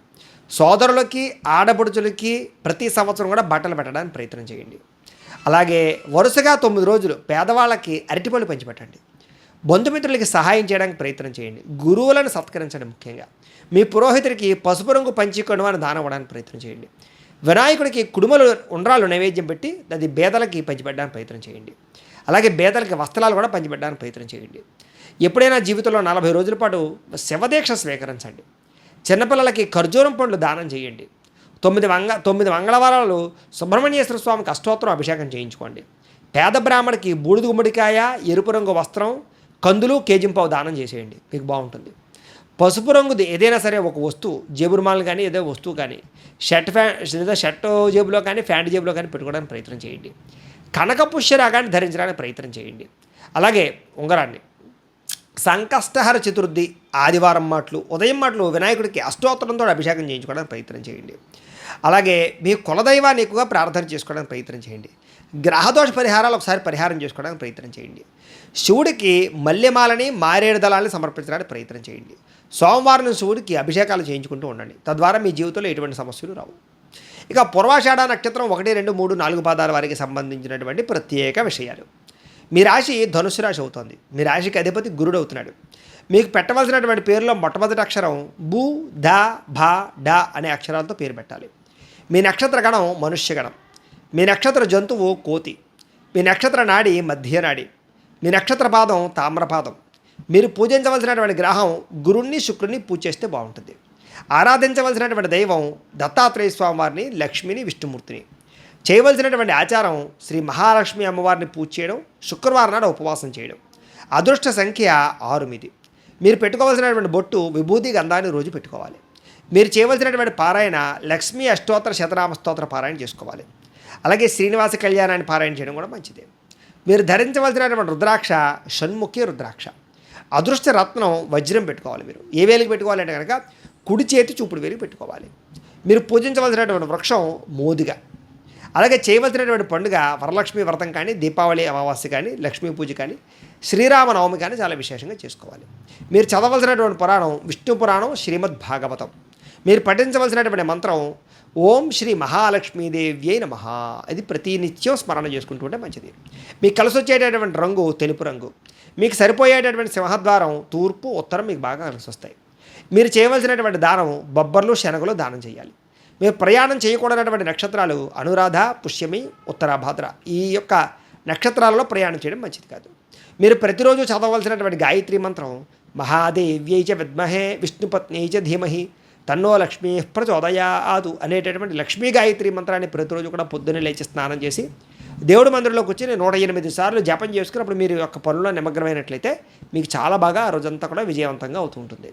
సోదరులకి ఆడపడుచులకి ప్రతి సంవత్సరం కూడా బట్టలు పెట్టడానికి ప్రయత్నం చేయండి. అలాగే వరుసగా 9 రోజులు పేదవాళ్ళకి అరటిపళ్ళు పంచిపెట్టండి. బంధుమిత్రులకి సహాయం చేయడానికి ప్రయత్నం చేయండి. గురువులను సత్కరించండి. ముఖ్యంగా మీ పురోహితుడికి పసుపు రంగు పంచి కణువాన్ని దానం ఇవ్వడానికి ప్రయత్నం చేయండి. వినాయకుడికి కుడుమలు ఉండ్రాలు నైవేద్యం పెట్టి అది బేదలకి పంచిపెట్టడానికి ప్రయత్నం చేయండి. అలాగే బేదలకి వస్త్రాలు కూడా పంచిపెట్టడానికి ప్రయత్నం చేయండి. ఎప్పుడైనా జీవితంలో 40 రోజుల పాటు శివదీక్ష స్వీకరించండి. చిన్నపిల్లలకి ఖర్జూరం పండ్లు దానం చేయండి. 9 మంగళవారాలు సుబ్రహ్మణ్యేశ్వర స్వామికి అష్టోత్తరం అభిషేకం చేయించుకోండి. పేద బ్రాహ్మడికి బూడిద గుమ్మడికాయ, ఎరుపు రంగు వస్త్రం, కందులు, కేజింపావు దానం చేసేయండి, మీకు బాగుంటుంది. పసుపు రంగుది ఏదైనా సరే ఒక వస్తువు, జేబురుమాలు కానీ ఏదో వస్తువు కానీ షర్ట్ జేబులో కానీ ప్యాంట్ జేబులో కానీ పెట్టుకోవడానికి ప్రయత్నం చేయండి. కనక పుష్యరాగాన్ని ధరించడానికి ప్రయత్నం చేయండి. అలాగే ఉంగరాన్ని సంకష్టహర చతుర్థి ఆదివారం మాటలు ఉదయం మాటలు వినాయకుడికి అష్టోత్తరంతో అభిషేకం చేయించుకోవడానికి ప్రయత్నం చేయండి. అలాగే మీ కులదైవాన్ని ఎక్కువగా ప్రార్థన చేసుకోవడానికి ప్రయత్నం చేయండి. గ్రహదోష పరిహారాలు ఒకసారి పరిహారం చేసుకోవడానికి ప్రయత్నం చేయండి. శివుడికి మల్లెమాలని మారేడు దళాలని సమర్పించడానికి ప్రయత్నం చేయండి. సోమవారం శివుడికి అభిషేకాలు చేయించుకుంటూ ఉండండి. తద్వారా మీ జీవితంలో ఎటువంటి సమస్యలు రావు. ఇక పూర్వాషాఢ నక్షత్రం 1, 2, 3, 4 పాదాల వారికి సంబంధించినటువంటి ప్రత్యేక విషయాలు. మీ రాశి ధనుసు రాశి అవుతుంది. మీ రాశికి అధిపతి గురుడు అవుతున్నాడు. మీకు పెట్టవలసినటువంటి పేరులో మొట్టమొదటి అక్షరం బు, ద, భ, డ అనే అక్షరాలతో పేరు పెట్టాలి. మీ నక్షత్ర గణం మనుష్యగణం. మీ నక్షత్ర జంతువు కోతి. మీ నక్షత్ర నాడి మధ్యనాడి. మీ నక్షత్ర పాదం తామ్రపాదం. మీరు పూజించవలసినటువంటి గ్రహం గురుణ్ణి, శుక్రుని పూజ చేస్తే బాగుంటుంది. ఆరాధించవలసినటువంటి దైవం దత్తాత్రేయ స్వామివారిని, లక్ష్మిని, విష్ణుమూర్తిని. చేయవలసినటువంటి ఆచారం శ్రీ మహాలక్ష్మి అమ్మవారిని పూజ చేయడం, శుక్రవారం నాడు ఉపవాసం చేయడం. అదృష్ట సంఖ్య 6. మీరు పెట్టుకోవాల్సినటువంటి బొట్టు విభూతి గంధాన్ని రోజు పెట్టుకోవాలి. మీరు చేయవలసినటువంటి పారాయణ లక్ష్మీ అష్టోత్తర శతనామ స్తోత్ర పారాయణ చేసుకోవాలి. అలాగే శ్రీనివాస కళ్యాణాన్ని పారాయణ చేయడం కూడా మంచిదే. మీరు ధరించవలసినటువంటి రుద్రాక్ష షణ్ముఖి రుద్రాక్ష. అదృష్ట రత్నం వజ్రం పెట్టుకోవాలి. మీరు ఏ వేలికి పెట్టుకోవాలంటే కనుక కుడి చేతి చూపుడు వేలికి పెట్టుకోవాలి. మీరు పూజించవలసినటువంటి వృక్షం మోదుగా. అలాగే చేయవలసినటువంటి పండుగ వరలక్ష్మి వ్రతం కానీ, దీపావళి అమావాస్య కానీ, లక్ష్మీ పూజ కానీ, శ్రీరామనవమి కానీ చాలా విశేషంగా చేసుకోవాలి. మీరు చదవలసినటువంటి పురాణం విష్ణు పురాణం, శ్రీమద్ భాగవతం. మీరు పఠించవలసినటువంటి మంత్రం ఓం శ్రీ మహాలక్ష్మీదేవ్యై నమః. అది ప్రతినిత్యం స్మరణ చేసుకుంటూ ఉంటే మంచిది. మీకు కలిసి వచ్చేటటువంటి రంగు తెలుపు రంగు. మీకు సరిపోయేటటువంటి సింహద్వారం తూర్పు, ఉత్తరం మీకు బాగా కలిసి వస్తాయి. మీరు చేయవలసినటువంటి దానం బొబ్బర్లు, శనగలు దానం చేయాలి. మీరు ప్రయాణం చేయకూడనటువంటి నక్షత్రాలు అనురాధ, పుష్యమి, ఉత్తరాభాద్ర. ఈ యొక్క నక్షత్రాలలో ప్రయాణం చేయడం మంచిది కాదు. మీరు ప్రతిరోజు చదవలసినటువంటి గాయత్రి మంత్రం మహాదేవ్యై చ విద్మహే విష్ణుపత్న్యై చ ధీమహి తన్నో లక్ష్మీ ప్రచోదయాతు అనేటటువంటి లక్ష్మీ గాయత్రి మంత్రాన్ని ప్రతిరోజు కూడా పొద్దున్నే లేచి స్నానం చేసి దేవుడి మందిరంలోకి వచ్చి 108 సార్లు జపం చేసుకున్నప్పుడు మీరు యొక్క పనుల్లో నిమగ్నమైనట్లయితే మీకు చాలా బాగా ఆ రోజంతా కూడా విజయవంతంగా అవుతూ ఉంటుంది.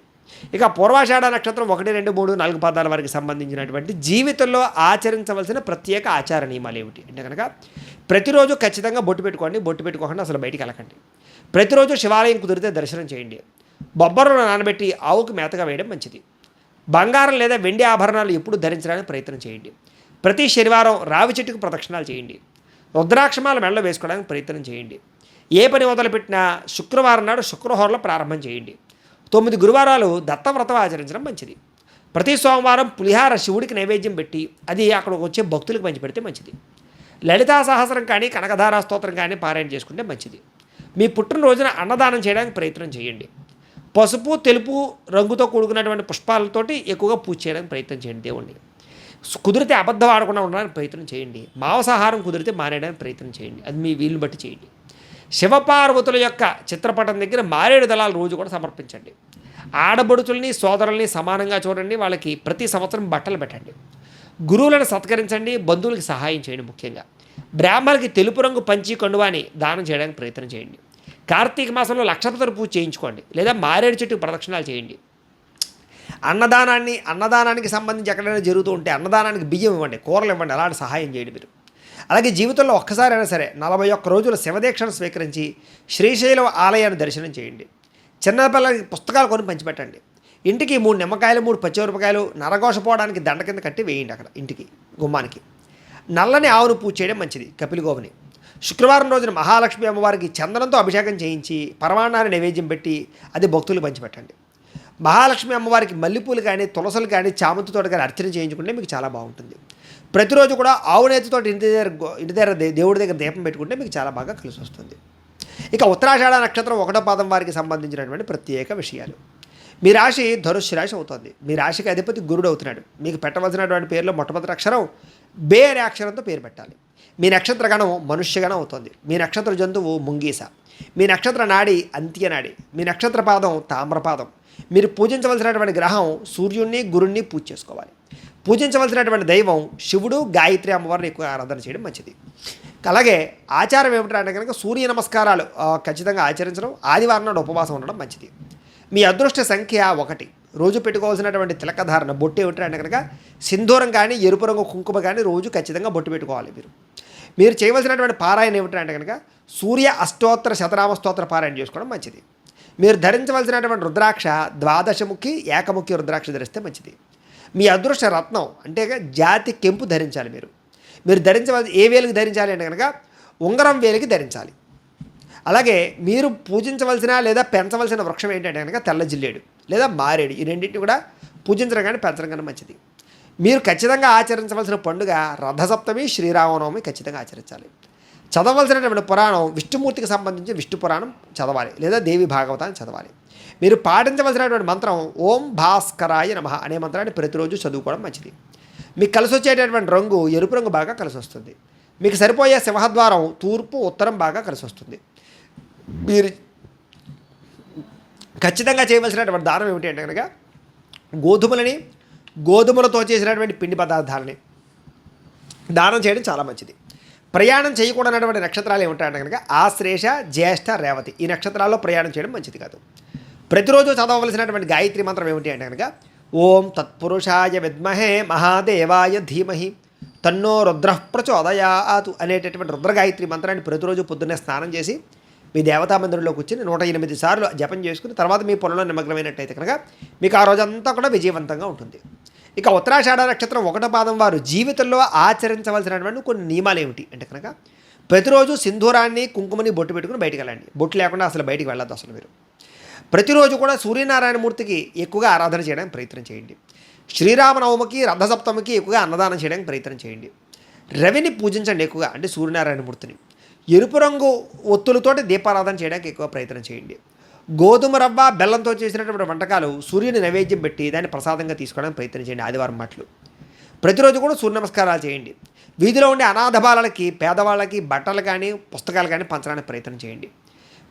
ఇక పూర్వాషాఢ నక్షత్రం 1, 2, 3, 4 పాదాల వారికి సంబంధించినటువంటి జీవితంలో ఆచరించవలసిన ప్రత్యేక ఆచార నియమాలు ఏమిటి అంటే కనుక ప్రతిరోజు ఖచ్చితంగా బొట్టు పెట్టుకోండి. బొట్టు పెట్టుకోకుండా అసలు బయటికి వెళ్ళకండి. ప్రతిరోజు శివాలయం కుదిరితే దర్శనం చేయండి. బొబ్బర్లను నానబెట్టి ఆవుకు మేతగా వేయడం మంచిది. బంగారం లేదా వెండి ఆభరణాలు ఎప్పుడు ధరించడానికి ప్రయత్నం చేయండి. ప్రతి శనివారం రావి చెట్టుకు ప్రదక్షిణాలు చేయండి. రుద్రాక్షమాల మెడలో వేసుకోవడానికి ప్రయత్నం చేయండి. ఏ పని మొదలుపెట్టినా శుక్రవారం నాడు శుక్రహోరలో ప్రారంభం చేయండి. 9 గురువారాలు దత్తవ్రతం ఆచరించడం మంచిది. ప్రతి సోమవారం పులిహార శివుడికి నైవేద్యం పెట్టి అది అక్కడికి వచ్చే భక్తులకు పంచిపెడితే మంచిది. లలితా సహస్రం కానీ కనకధారా స్తోత్రం కానీ పారాయణ చేసుకుంటే మంచిది. మీ పుట్టినరోజున అన్నదానం చేయడానికి ప్రయత్నం చేయండి. పసుపు తెలుపు రంగుతో కూడుకున్నటువంటి పుష్పాలతోటి ఎక్కువగా పూజ చేయడానికి ప్రయత్నం చేయండి. దేవుణ్ణి కుదిరితే అబద్ధం ఆడకుండా ఉండడానికి ప్రయత్నం చేయండి. మాంసాహారం కుదిరితే మానేయడానికి ప్రయత్నం చేయండి. అది మీ వీలుని బట్టి చేయండి. శివపార్వతుల యొక్క చిత్రపటం దగ్గర మారేడు దళాలు రోజు కూడా సమర్పించండి. ఆడబడుచుల్ని సోదరుల్ని సమానంగా చూడండి. వాళ్ళకి ప్రతి సంవత్సరం బట్టలు పెట్టండి. గురువులను సత్కరించండి. బంధువులకి సహాయం చేయండి. ముఖ్యంగా బ్రాహ్మణులకి తెలుపు రంగు పంచి కండువాని దానం చేయడానికి ప్రయత్నం చేయండి. కార్తీక మాసంలో లక్షపతుల పూజ చేయించుకోండి లేదా మారేడు చెట్టుకు ప్రదక్షిణాలు చేయండి. అన్నదానానికి సంబంధించి ఎక్కడైనా జరుగుతూ ఉంటే అన్నదానానికి బియ్యం ఇవ్వండి, కూరలు ఇవ్వండి, అలాంటి సహాయం చేయండి మీరు. అలాగే జీవితంలో ఒక్కసారైనా సరే 41 రోజుల శివదీక్షను స్వీకరించి శ్రీశైలం ఆలయాన్ని దర్శనం చేయండి. చిన్నపిల్లలకి పుస్తకాలు కొని పంచిపెట్టండి. ఇంటికి 3 నిమ్మకాయలు 3 పచ్చిమిరపకాయలు నరఘోషపోవడానికి దండ కింద కట్టి వేయండి. అక్కడ ఇంటికి గుమ్మానికి నల్లని ఆవును పూజ చేయడం మంచిది. కపిలిగోవుని శుక్రవారం రోజున మహాలక్ష్మి అమ్మవారికి చందనంతో అభిషేకం చేయించి పరమాన్నాన్ని నైవేద్యం పెట్టి అది భక్తులు పంచిపెట్టండి. మహాలక్ష్మి అమ్మవారికి మల్లెపూలు కానీ తులసలు కానీ చామంతితో కానీ అర్చన చేయించుకుంటే మీకు చాలా బాగుంటుంది. ప్రతిరోజు కూడా ఆవు నేతితో ఇంటి దగ్గర దేవుడి దగ్గర దీపం పెట్టుకుంటే మీకు చాలా బాగా కలిసి వస్తుంది. ఇక ఉత్తరాషాఢ నక్షత్రం 1వ పాదం వారికి సంబంధించినటువంటి ప్రత్యేక విషయాలు. మీ రాశి ధనుస్సు రాశి అవుతుంది. మీ రాశికి అధిపతి గురుడు అవుతున్నాడు. మీకు పెట్టవలసినటువంటి పేరులో మొట్టమొదటి అక్షరం బే అనే అక్షరంతో పేరు పెట్టాలి. మీ నక్షత్రగణం మనుష్యగణం అవుతుంది. మీ నక్షత్ర జంతువు ముంగీస. మీ నక్షత్ర నాడి అంత్యనాడి. మీ నక్షత్ర పాదం తామ్రపాదం. మీరు పూజించవలసినటువంటి గ్రహం సూర్యుడిని గురుణ్ణి పూజ చేసుకోవాలి. పూజించవలసినటువంటి దైవం శివుడు గాయత్రి అమ్మవారిని ఎక్కువ ఆరాధన చేయడం మంచిది. అలాగే ఆచారం ఏమిటంటే కనుక సూర్య నమస్కారాలు ఖచ్చితంగా ఆచరించడం, ఆదివారం నాడు ఉపవాసం ఉండడం మంచిది. మీ అదృష్ట సంఖ్య 1. రోజు పెట్టుకోవాల్సినటువంటి తిలకధారణ బొట్టు ఏమిటంటే కనుక సింధూరం కానీ ఎరుపు రంగు కుంకుమ కానీ రోజు ఖచ్చితంగా బొట్టు పెట్టుకోవాలి. మీరు చేయవలసినటువంటి పారాయణ ఏమిటంటే కనుక సూర్య అష్టోత్తర శతనామ స్తోత్ర పారాయణ చేసుకోవడం మంచిది. మీరు ధరించవలసినటువంటి రుద్రాక్ష ద్వాదశముఖి ఏకముఖి రుద్రాక్ష ధరిస్తే మంచిది. మీ అదృష్ట రత్నం అంటే జాతి కెంపు ధరించాలి. మీరు ధరించవలసి ఏ వేలికి ధరించాలి అంటే కనుక ఉంగరం వేలికి ధరించాలి. అలాగే మీరు పూజించవలసిన లేదా పెంచవలసిన వృక్షం ఏంటంటే కనుక తెల్ల జిల్లేడు లేదా మారేడు. ఈ రెండింటిని కూడా పూజించడం కానీ పెంచడం కానీ మంచిది. మీరు ఖచ్చితంగా ఆచరించవలసిన పండుగ రథసప్తమి శ్రీరామనవమి ఖచ్చితంగా ఆచరించాలి. చదవలసినటువంటి పురాణం విష్ణుమూర్తికి సంబంధించి విష్ణు పురాణం చదవాలి లేదా దేవి భాగవతాన్ని చదవాలి. మీరు పాటించవలసినటువంటి మంత్రం ఓం భాస్కరాయ నమః అనే మంత్రాన్ని ప్రతిరోజు చదువుకోవడం మంచిది. మీకు కలిసి వచ్చేటటువంటి రంగు ఎరుపు రంగు బాగా కలిసి వస్తుంది. మీకు సరిపోయే సింహద్వారం తూర్పు ఉత్తరం బాగా కలిసి వస్తుంది. మీరు ఖచ్చితంగా చేయవలసినటువంటి దానం ఏమిటి అంటే కనుక గోధుమలతో చేసినటువంటి పిండి పదార్థాలని దానం చేయడం చాలా మంచిది. ప్రయాణం చేయకూడనటువంటి నక్షత్రాలు ఏమిటంటే కనుక ఆశ్లేష జ్యేష్ఠ రేవతి. ఈ నక్షత్రాల్లో ప్రయాణం చేయడం మంచిది కాదు. ప్రతిరోజు చదవవలసినటువంటి గాయత్రి మంత్రం ఏమిటి అంటే కనుక ఓం తత్పురుషాయ విద్మహే మహాదేవాయ ధీమహి తన్నో రుద్రః ప్రచోదయాతు అనేటటువంటి రుద్రగాయత్రి మంత్రాన్ని ప్రతిరోజు పొద్దున్నే స్నానం చేసి మీ దేవతా మందిరంలో కూర్చొని 108 సార్లు జపం చేసుకుని తర్వాత మీ పొలంలో నిమగ్నమైనట్టయితే కనుక మీకు ఆ రోజంతా కూడా విజయవంతంగా ఉంటుంది. ఇక ఉత్తరాషాఢ నక్షత్రం 1వ పాదం వారు జీవితంలో ఆచరించవలసినటువంటి కొన్ని నియమాలు ఏమిటి అంటే కనుక ప్రతిరోజు సింధూరాన్ని కుంకుమని బొట్టు పెట్టుకుని బయటికి వెళ్ళండి. బొట్టు లేకుండా అసలు బయటికి వెళ్ళొద్దు. అసలు మీరు ప్రతిరోజు కూడా సూర్యనారాయణమూర్తికి ఎక్కువగా ఆరాధన చేయడానికి ప్రయత్నం చేయండి. శ్రీరామనవమికి రథసప్తమికి ఎక్కువగా అన్నదానం చేయడానికి ప్రయత్నం చేయండి. రవిని పూజించండి ఎక్కువగా, అంటే సూర్యనారాయణమూర్తిని. ఎరుపు రంగు ఒత్తులతోటి దీపారాధన చేయడానికి ఎక్కువ ప్రయత్నం చేయండి. గోధుమ రవ్వ బెల్లంతో చేసినటువంటి వంటకాలు సూర్యుని నైవేద్యం పెట్టి దాన్ని ప్రసాదంగా తీసుకోవడానికి ప్రయత్నం చేయండి. ఆదివారం మాటలు ప్రతిరోజు కూడా సూర్య నమస్కారాలు చేయండి. వీధిలో ఉండే అనాథ బాలలకి పేదవాళ్ళకి బట్టలు కానీ పుస్తకాలు కానీ పంచడానికి ప్రయత్నం చేయండి.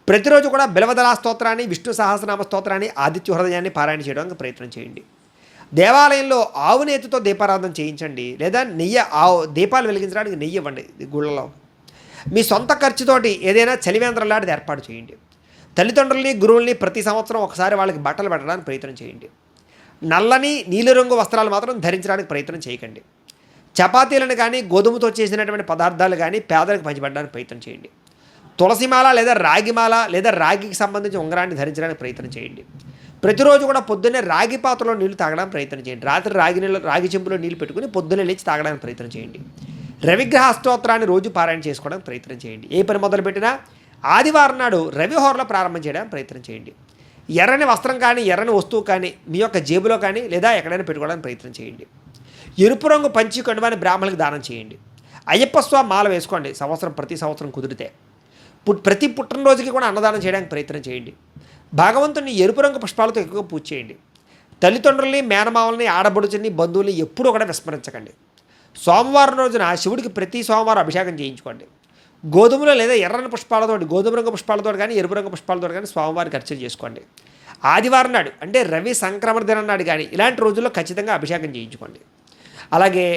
ప్రతిరోజు కూడా బిలవదలా స్తోత్రాన్ని విష్ణు సహస్రనామ స్తోత్రాన్ని ఆదిత్య హృదయాన్ని పారాయణ చేయడానికి ప్రయత్నం చేయండి. దేవాలయంలో ఆవు నేతితో దీపారాధన చేయించండి లేదా దీపాలు వెలిగించడానికి నెయ్యి ఇవ్వండి. గుళ్ళలో మీ సొంత ఖర్చుతోటి ఏదైనా చలివేంద్రం లాంటిది ఏర్పాటు చేయండి. తల్లిదండ్రుల్ని గురువుల్ని ప్రతి సంవత్సరం ఒకసారి వాళ్ళకి బట్టలు పెట్టడానికి ప్రయత్నం చేయండి. నల్లని నీలిరంగు వస్త్రాలు మాత్రం ధరించడానికి ప్రయత్నం చేయకండి. చపాతీలను కానీ గోధుమతో చేసినటువంటి పదార్థాలు కానీ పేదలకు పంచిపెట్టడానికి ప్రయత్నం చేయండి. తులసిమాల లేదా రాగిమాల లేదా రాగికి సంబంధించిన ఉంగరాన్ని ధరించడానికి ప్రయత్నం చేయండి. ప్రతిరోజు కూడా పొద్దున్నే రాగి పాత్రలో నీళ్లు తాగడానికి ప్రయత్నం చేయండి. రాత్రి రాగి చెంబులో నీళ్లు పెట్టుకుని పొద్దున్నే లేచి తాగడానికి ప్రయత్నం చేయండి. రవిగ్రహ అష్టోత్తరాన్ని రోజు పారాయణ చేసుకోవడానికి ప్రయత్నం చేయండి. ఏ పని మొదలుపెట్టినా ఆదివారం నాడు రవిహోరలో ప్రారంభం చేయడానికి ప్రయత్నం చేయండి. ఎర్రని వస్త్రం కానీ ఎర్రని వస్తువు కానీ మీ యొక్క జేబులో కానీ లేదా ఎక్కడైనా పెట్టుకోవడానికి ప్రయత్నం చేయండి. ఎరుపు రంగు పంచి కండువాని బ్రాహ్మణులకు దానం చేయండి. అయ్యప్ప స్వామి మాల వేసుకోండి ప్రతి సంవత్సరం కుదిరితే. ప్రతి పుట్టినరోజుకి కూడా అన్నదానం చేయడానికి ప్రయత్నం చేయండి. భగవంతుని ఎరుపు రంగు పుష్పాలతో ఎక్కువగా పూజ చేయండి. తల్లిదండ్రుల్ని, మేనమావల్ని, ఆడబడుచుని, బంధువుల్ని ఎప్పుడూ కూడా విస్మరించకండి. సోమవారం రోజున శివుడికి ప్రతి సోమవారం అభిషేకం చేయించుకోండి. గోధుమలో లేదా ఎర్రని పుష్పాలతో, గోధుమ రంగు పుష్పాలతో కానీ ఎరుపు రంగు పుష్పాలతో కానీ స్వామివారికి అర్చన చేసుకోండి. ఆదివారం నాడు అంటే రవి సంక్రమణ దినం నాడు కానీ ఇలాంటి రోజుల్లో ఖచ్చితంగా అభిషేకం చేయించుకోండి. అలాగే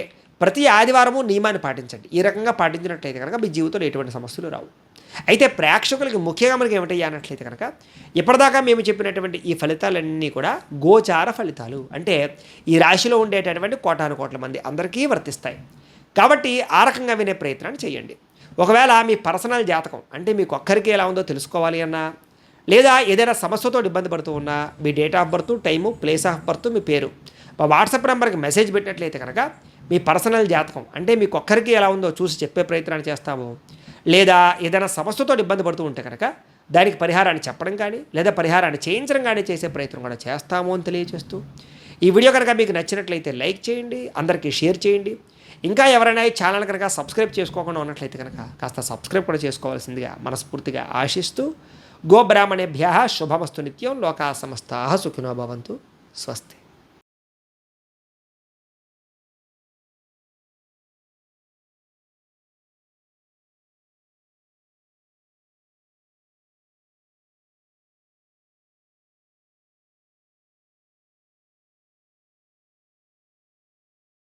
ప్రతి ఆదివారము నియమాన్ని పాటించండి. ఈ రకంగా పాటించినట్లయితే కనుక మీ జీవితంలో ఎటువంటి సమస్యలు రావు. అయితే ప్రేక్షకులకి ముఖ్యంగా మనకి ఏమిటయ్యా అన్నట్లయితే కనుక ఇప్పటిదాకా మేము చెప్పినటువంటి ఈ ఫలితాలన్నీ కూడా గోచార ఫలితాలు, అంటే ఈ రాశిలో ఉండేటటువంటి కోటాను కోట్ల మంది అందరికీ వర్తిస్తాయి. కాబట్టి ఆ రకంగా వినే ప్రయత్నాన్ని చేయండి. ఒకవేళ మీ పర్సనల్ జాతకం అంటే మీకు ఒక్కరికి ఎలా ఉందో తెలుసుకోవాలి అన్నా, లేదా ఏదైనా సమస్యతో ఇబ్బంది పడుతూ ఉన్నా మీ date of birth, time, place of birth, మీ పేరు మా వాట్సాప్ నెంబర్కి మెసేజ్ పెట్టినట్లయితే కనుక మీ పర్సనల్ జాతకం అంటే మీకు ఒక్కరికి ఎలా ఉందో చూసి చెప్పే ప్రయత్నాన్ని చేస్తాము. లేదా ఏదైనా సమస్యతో ఇబ్బంది పడుతూ ఉంటే కనుక దానికి పరిహారాన్ని చెప్పడం కానీ లేదా పరిహారాన్ని చేయించడం కానీ చేసే ప్రయత్నం కూడా చేస్తాము అని తెలియజేస్తూ, ఈ వీడియో కనుక మీకు నచ్చినట్లయితే లైక్ చేయండి, అందరికీ షేర్ చేయండి. ఇంకా ఎవరైనా ఈ ఛానల్ కనుక సబ్స్క్రైబ్ చేసుకోకుండా ఉన్నట్లయితే కనుక కాస్త సబ్స్క్రైబ్ కూడా చేసుకోవాల్సిందిగా మనస్ఫూర్తిగా ఆశిస్తూ, గోబ్రాహ్మణేభ్యః శుభమస్తు నిత్యం, లోకా సమస్తాః సుఖినో భవంతు. స్వస్తి.